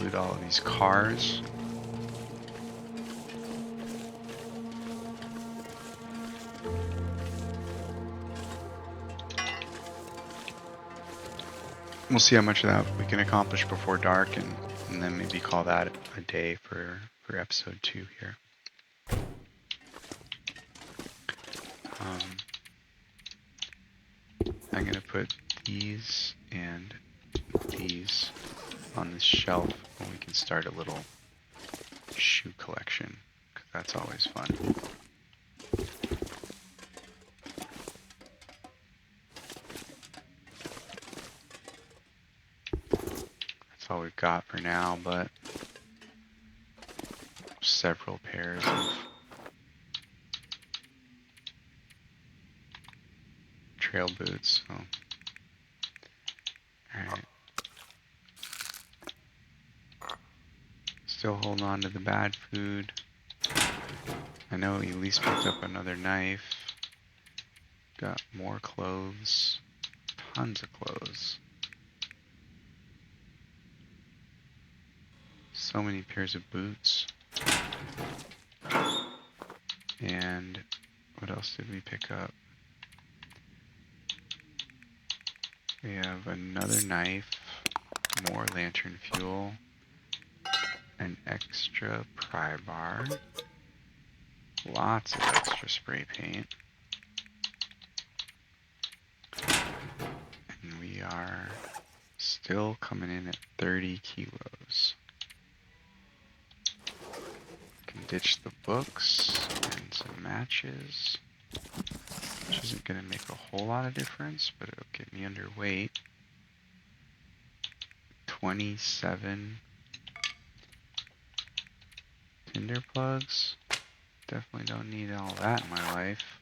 Loot all of these cars. We'll see how much of that we can accomplish before dark, and then maybe call that a day for episode 2 here. I'm gonna put these and these on this shelf when we can start a little shoe collection, because that's always fun. That's all we've got for now, but several pairs of trail boots. So. Alright. Still holding on to the bad food. I know he at least picked up another knife. Got more clothes. tons of clothes. So many pairs of boots. And what else did we pick up? We have another knife, more lantern fuel, an extra pry bar, lots of extra spray paint, and we are still coming in at 30 kilos. Can ditch the books and some matches, which isn't going to make a whole lot of difference, but it'll get me underweight. 27 tinder plugs. Definitely don't need all that in my life.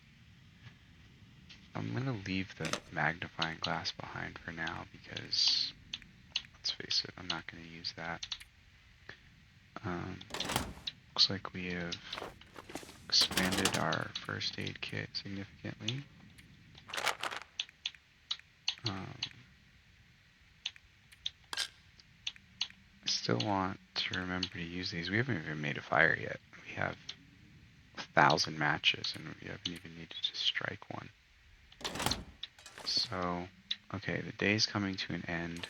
I'm going to leave the magnifying glass behind for now because, let's face it, I'm not going to use that. Looks like we have expanded our first aid kit significantly. I still want to remember to use these. We haven't even made a fire yet. We have 1,000 matches and we haven't even needed to strike one. So, okay, the day's coming to an end.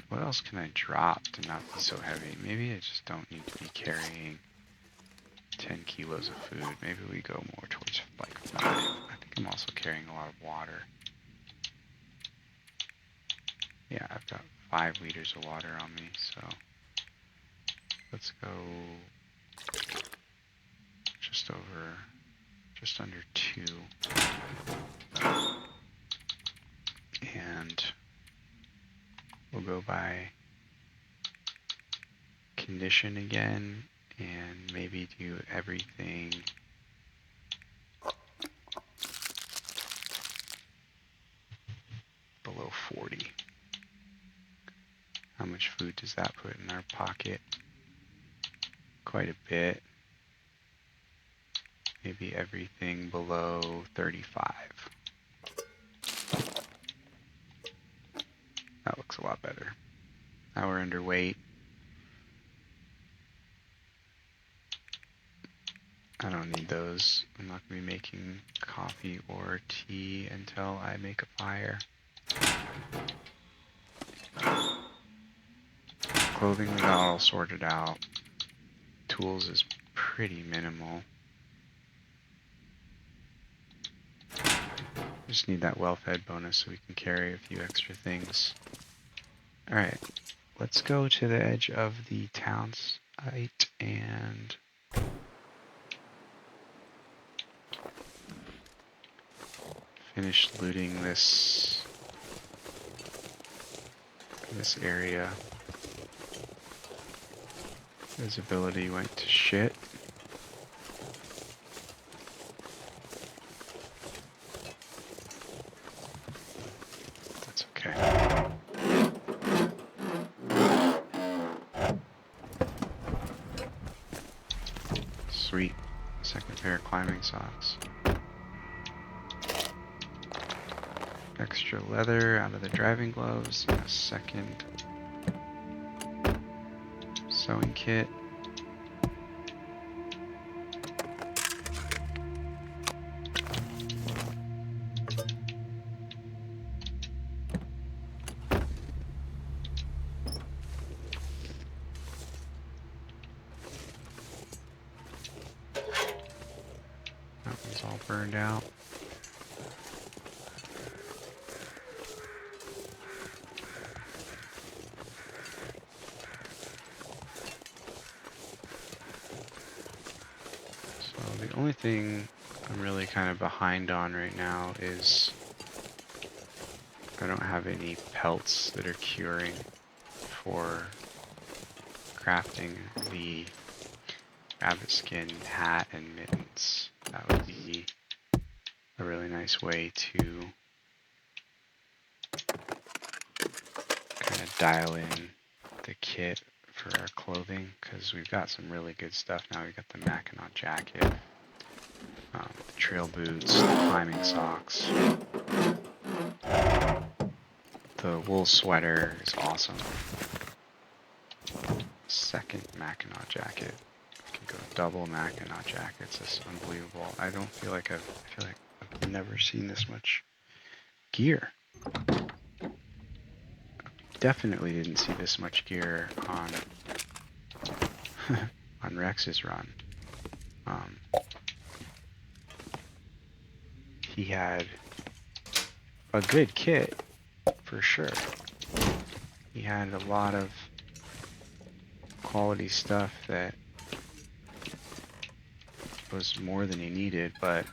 What else can I drop to not be so heavy? Maybe I just don't need to be carrying 10 kilos of food. Maybe we go more towards like 5. I think I'm also carrying a lot of water. Yeah, I've got 5 liters of water on me, so let's go just under 2. And we'll go by condition again and maybe do everything below 40. How much food does that put in our pocket? Quite a bit. Maybe everything below 35. That looks a lot better. Now we're underweight. I don't need those. I'm not going to be making coffee or tea until I make a fire. Clothing we got all sorted out. Tools is pretty minimal. Just need that well-fed bonus so we can carry a few extra things. Alright, let's go to the edge of the town site and finish looting this area. Visibility went to shit. That's okay. Sweet. Second pair of climbing socks. Extra leather out of the driving gloves. And a second sewing kit. That one's all burned out. The only thing I'm really kind of behind on right now is I don't have any pelts that are curing for crafting the rabbit skin hat and mittens. That would be a really nice way to kind of dial in the kit for our clothing, because we've got some really good stuff now. We've got the Mackinac jacket, the trail boots, the climbing socks. The wool sweater is awesome. Second Mackinac jacket. I can go double Mackinac jackets. It's unbelievable. I feel like I've never seen this much gear. Definitely didn't see this much gear on on Rex's run. He had a good kit for sure. He had a lot of quality stuff that was more than he needed, but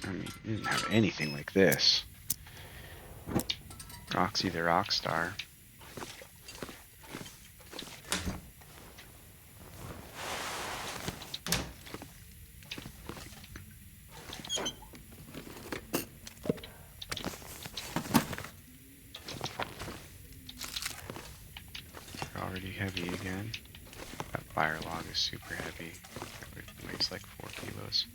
I mean, he didn't have anything like this. Roxie the Rockstar. Already heavy again. That fire log is super heavy. It weighs like 4 kilos.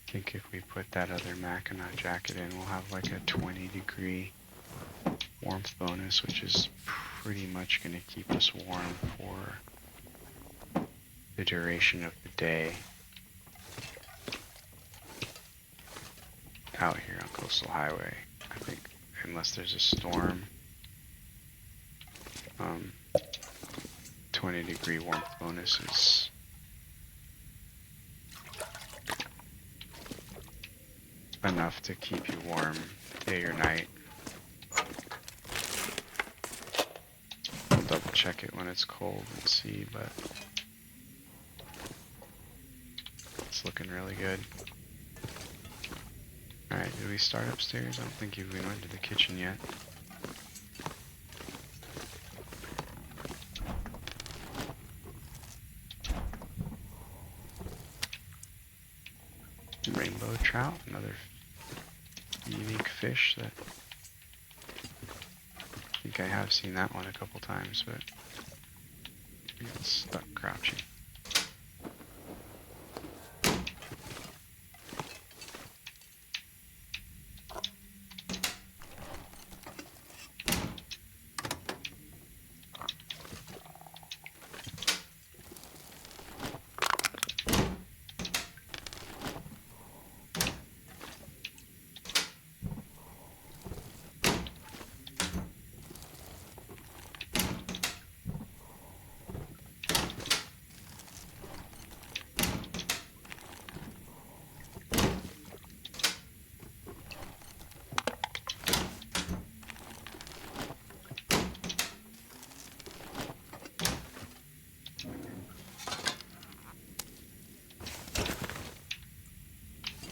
I think if we put that other Mackinac jacket in, we'll have like a 20-degree warmth bonus, which is pretty much going to keep us warm for the duration of the day out here on Coastal Highway. I think unless there's a storm, 20-degree warmth bonus is enough to keep you warm day or night. I'll double check it when it's cold and see, but it's looking really good. Alright, did we start upstairs? I don't think we went to the kitchen yet. Rainbow trout, another unique fish that I think I have seen that one a couple times, but it's stuck crouching.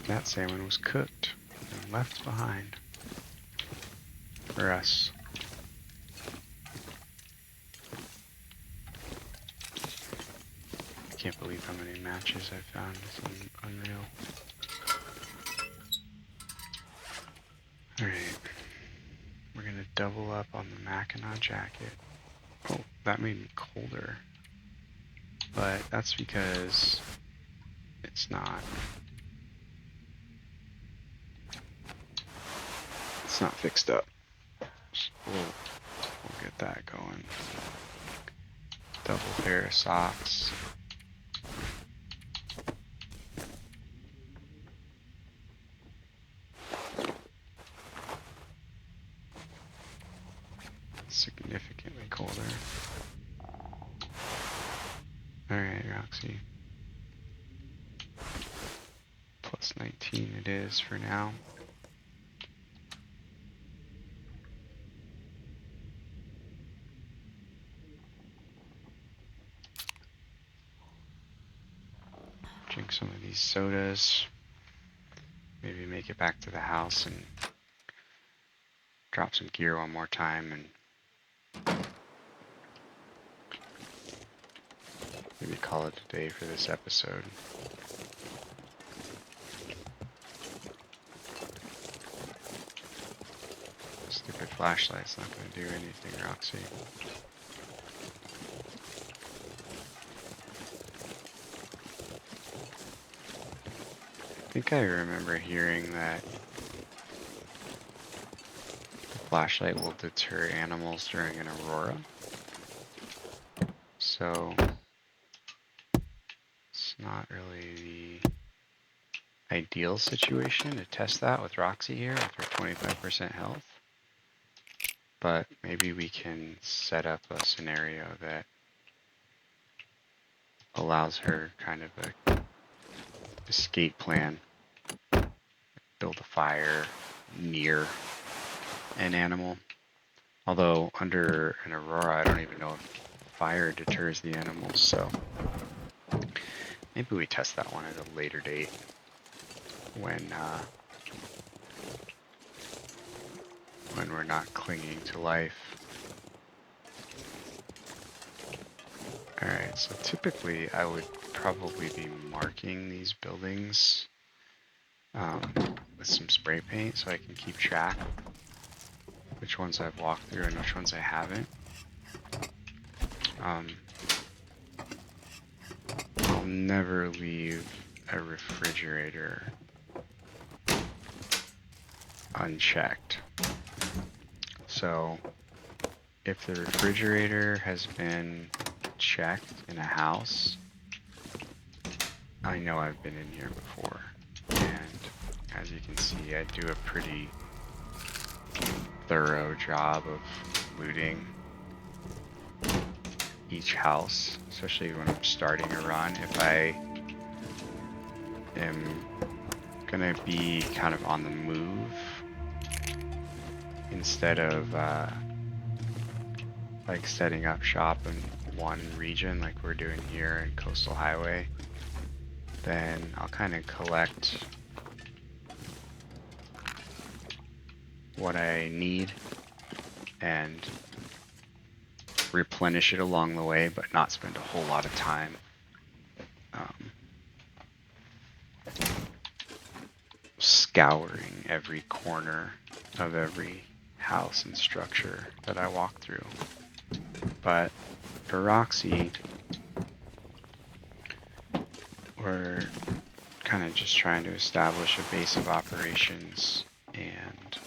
That salmon was cooked and left behind for us. I can't believe how many matches I found. It's unreal. Alright. We're gonna double up on the Mackinac jacket. Oh, that made me colder. But that's because it's not fixed up. So we'll get that going. Double pair of socks. Significantly colder. Alright, Roxie. Plus 19 it is for now. Drink some of these sodas. Maybe make it back to the house and drop some gear one more time and maybe call it a day for this episode. Stupid flashlight's not going to do anything, Roxy. I think I remember hearing that the flashlight will deter animals during an aurora. So it's not really the ideal situation to test that with Roxy here with her 25% health. But maybe we can set up a scenario that allows her kind of a escape plan. Build a fire near an animal. Although under an aurora, I don't even know if fire deters the animals, so maybe we test that one at a later date when we're not clinging to life. Alright, so typically I would probably be marking these buildings with some spray paint so I can keep track which ones I've walked through and which ones I haven't. I'll never leave a refrigerator unchecked. So if the refrigerator has been checked in a house, I know I've been in here before. And as you can see, I do a pretty thorough job of looting each house, especially when I'm starting a run. If I am gonna be kind of on the move instead of like setting up shop in one region like we're doing here in Coastal Highway, then I'll kind of collect what I need and replenish it along the way, but not spend a whole lot of time scouring every corner of every house and structure that I walk through. But for Roxy, we're kind of just trying to establish a base of operations and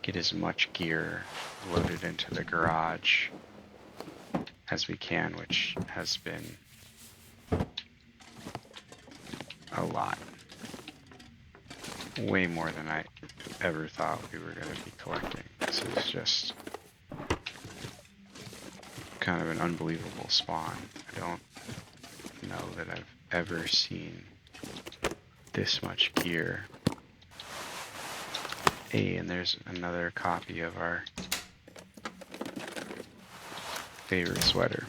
get as much gear loaded into the garage as we can, which has been a lot. Way more than I ever thought we were going to be collecting. This is just kind of an unbelievable spawn. I don't know that I've ever seen this much gear. Hey, and there's another copy of our favorite sweater.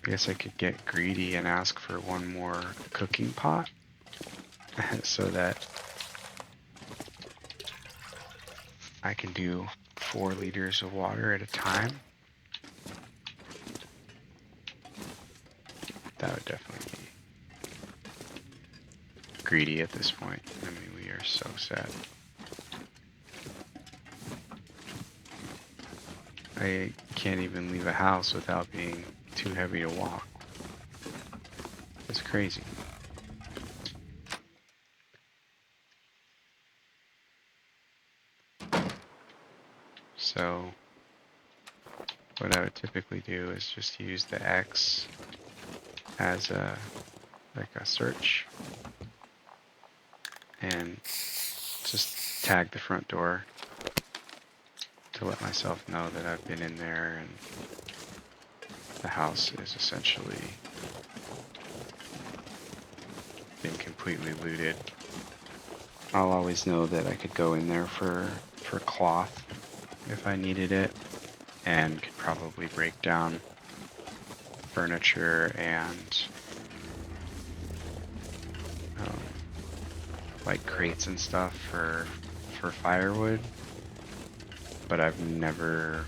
I guess I could get greedy and ask for one more cooking pot so that I can do 4 liters of water at a time. That would definitely be greedy at this point. I mean, we are so set. I can't even leave a house without being too heavy to walk. It's crazy. So what I would typically do is just use the X as a search and just tag the front door to let myself know that I've been in there and the house is essentially been completely looted. I'll always know that I could go in there for cloth if I needed it, and could probably break down furniture and like crates and stuff for firewood, but I've never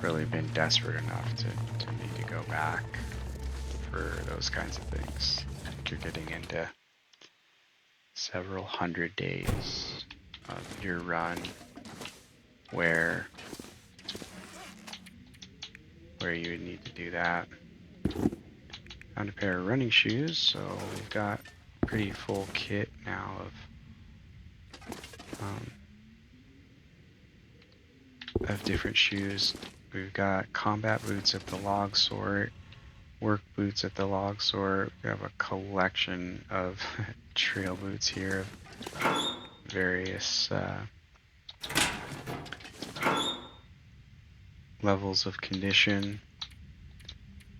really been desperate enough to need to go back for those kinds of things. I think you're getting into several hundred days of your run where you would need to do that. Found a pair of running shoes, so we've got a pretty full kit now of different shoes. We've got combat boots of the log sort, work boots at the log sort. We have a collection of trail boots here of various levels of condition,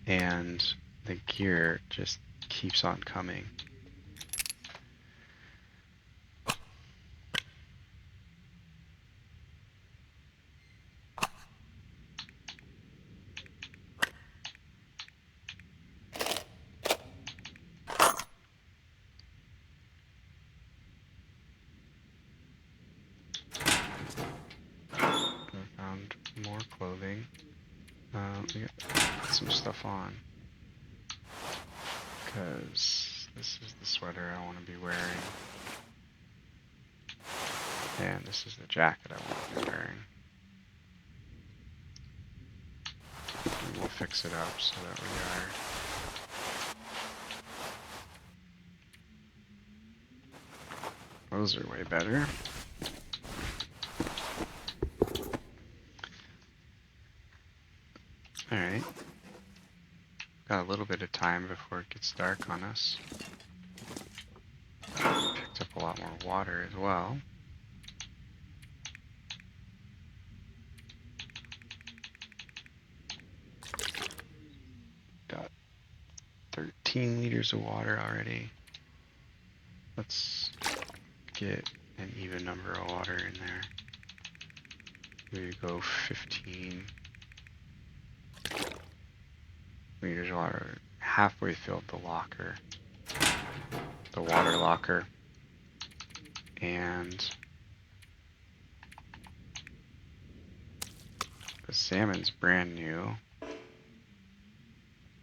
and the gear just keeps on coming. I found more clothing. We got some stuff on, because this is the sweater I want to be wearing, and this is the jacket I want to be wearing. And we'll fix it up so that we are. Those are way better. Alright. Got a little bit of time before it gets dark on us. Picked up a lot more water as well. Got 13 liters of water already. Let's get an even number of water in there. We go 15 liters of water. Halfway filled the locker, the water locker, and the salmon's brand new.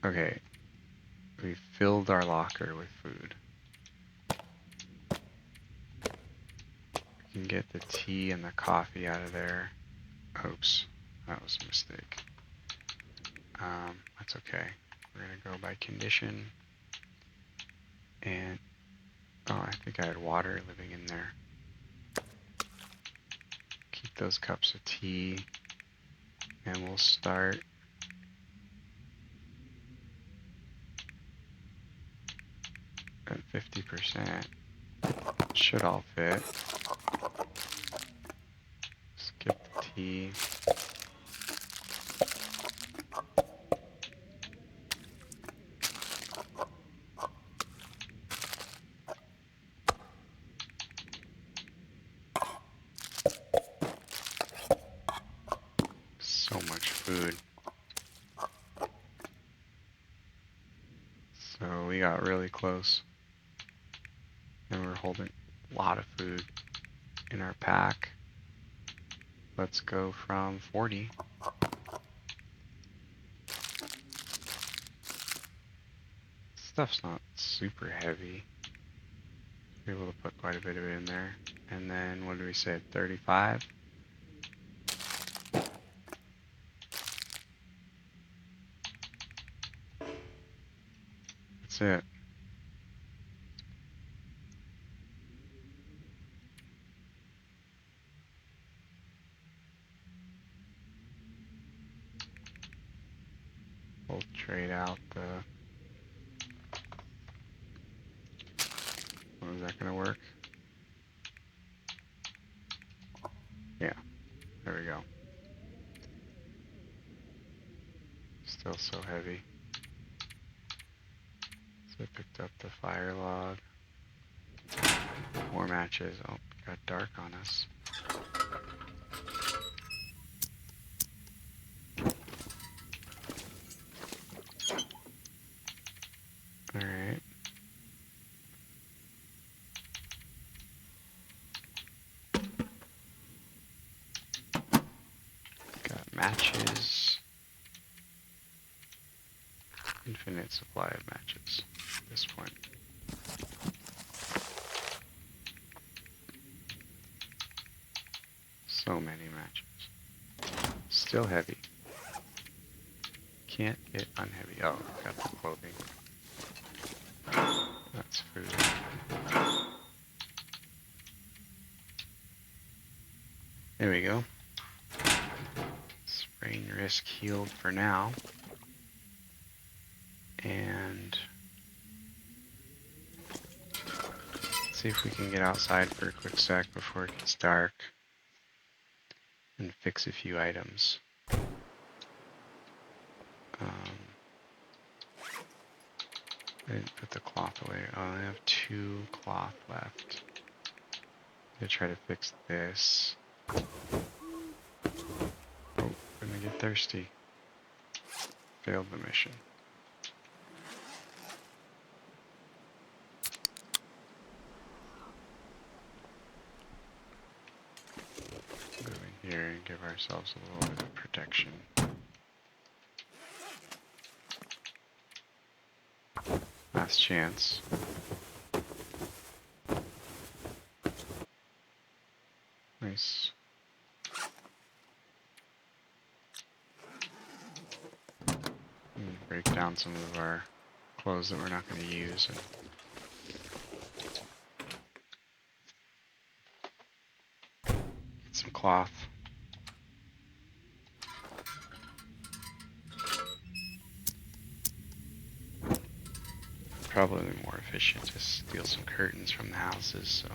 Okay, we filled our locker with food. We can get the tea and the coffee out of there. Oops, that was a mistake. That's okay. We're gonna go by condition. And, oh, I think I had water living in there. Keep those cups of tea. And we'll start at 50%. Should all fit. Skip the tea. So much food. So we got really close. And we're holding a lot of food in our pack. Let's go from 40. Stuff's not super heavy. We're able to put quite a bit of it in there. And then, what did we say, 35? That's it. We'll trade out the... Oh, is that going to work? Yeah, there we go. Still so heavy. So I picked up the fire log. More matches. Oh, got dark on us. Alright. Got matches. infinite supply of matches at this point. So many matches. Still heavy. Can't get unheavy. Oh, got the clothing. That's food. There we go. Sprain risk healed for now. And let's see if we can get outside for a quick sec before it gets dark and fix a few items. I didn't put the cloth away. Oh, I have 2 cloth left. I'm gonna try to fix this. Oh, gonna get thirsty. Failed the mission. Go in here and give ourselves a little bit of protection. Last chance. Nice. Break down some of our clothes that we're not going to use. And get some cloth. Probably more efficient to steal some curtains from the houses, so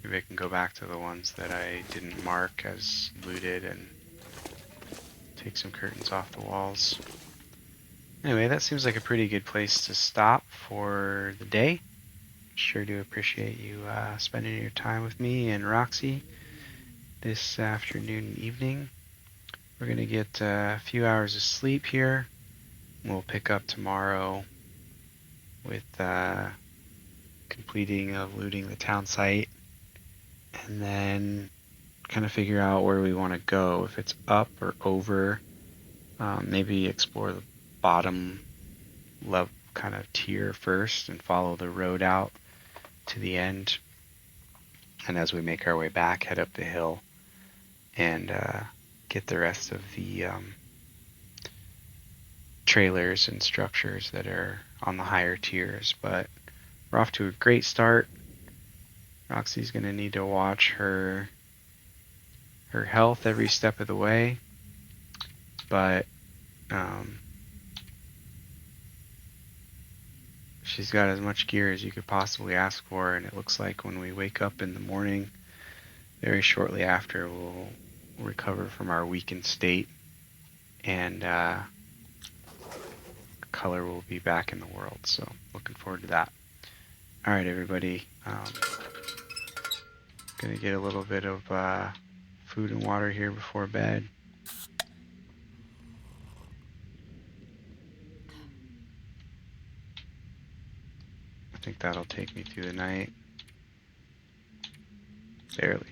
maybe I can go back to the ones that I didn't mark as looted and take some curtains off the walls. Anyway, that seems like a pretty good place to stop for the day. Sure do appreciate you spending your time with me and Roxie this afternoon and evening. We're going to get a few hours of sleep here. We'll pick up tomorrow with completing of looting the town site, and then kind of figure out where we want to go, if it's up or over. Maybe explore the bottom level kind of tier first and follow the road out to the end, and as we make our way back, head up the hill and get the rest of the trailers and structures that are on the higher tiers. But we're off to a great start. Roxie's going to need to watch her health every step of the way, but she's got as much gear as you could possibly ask for, and it looks like when we wake up in the morning, very shortly after, we'll recover from our weakened state, and color will be back in the world. So looking forward to that. All right, everybody. Gonna get a little bit of food and water here before bed. I think that'll take me through the night. Barely.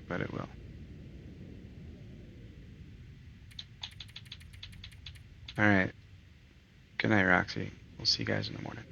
But it will. Alright. Good night, Roxie. We'll see you guys in the morning.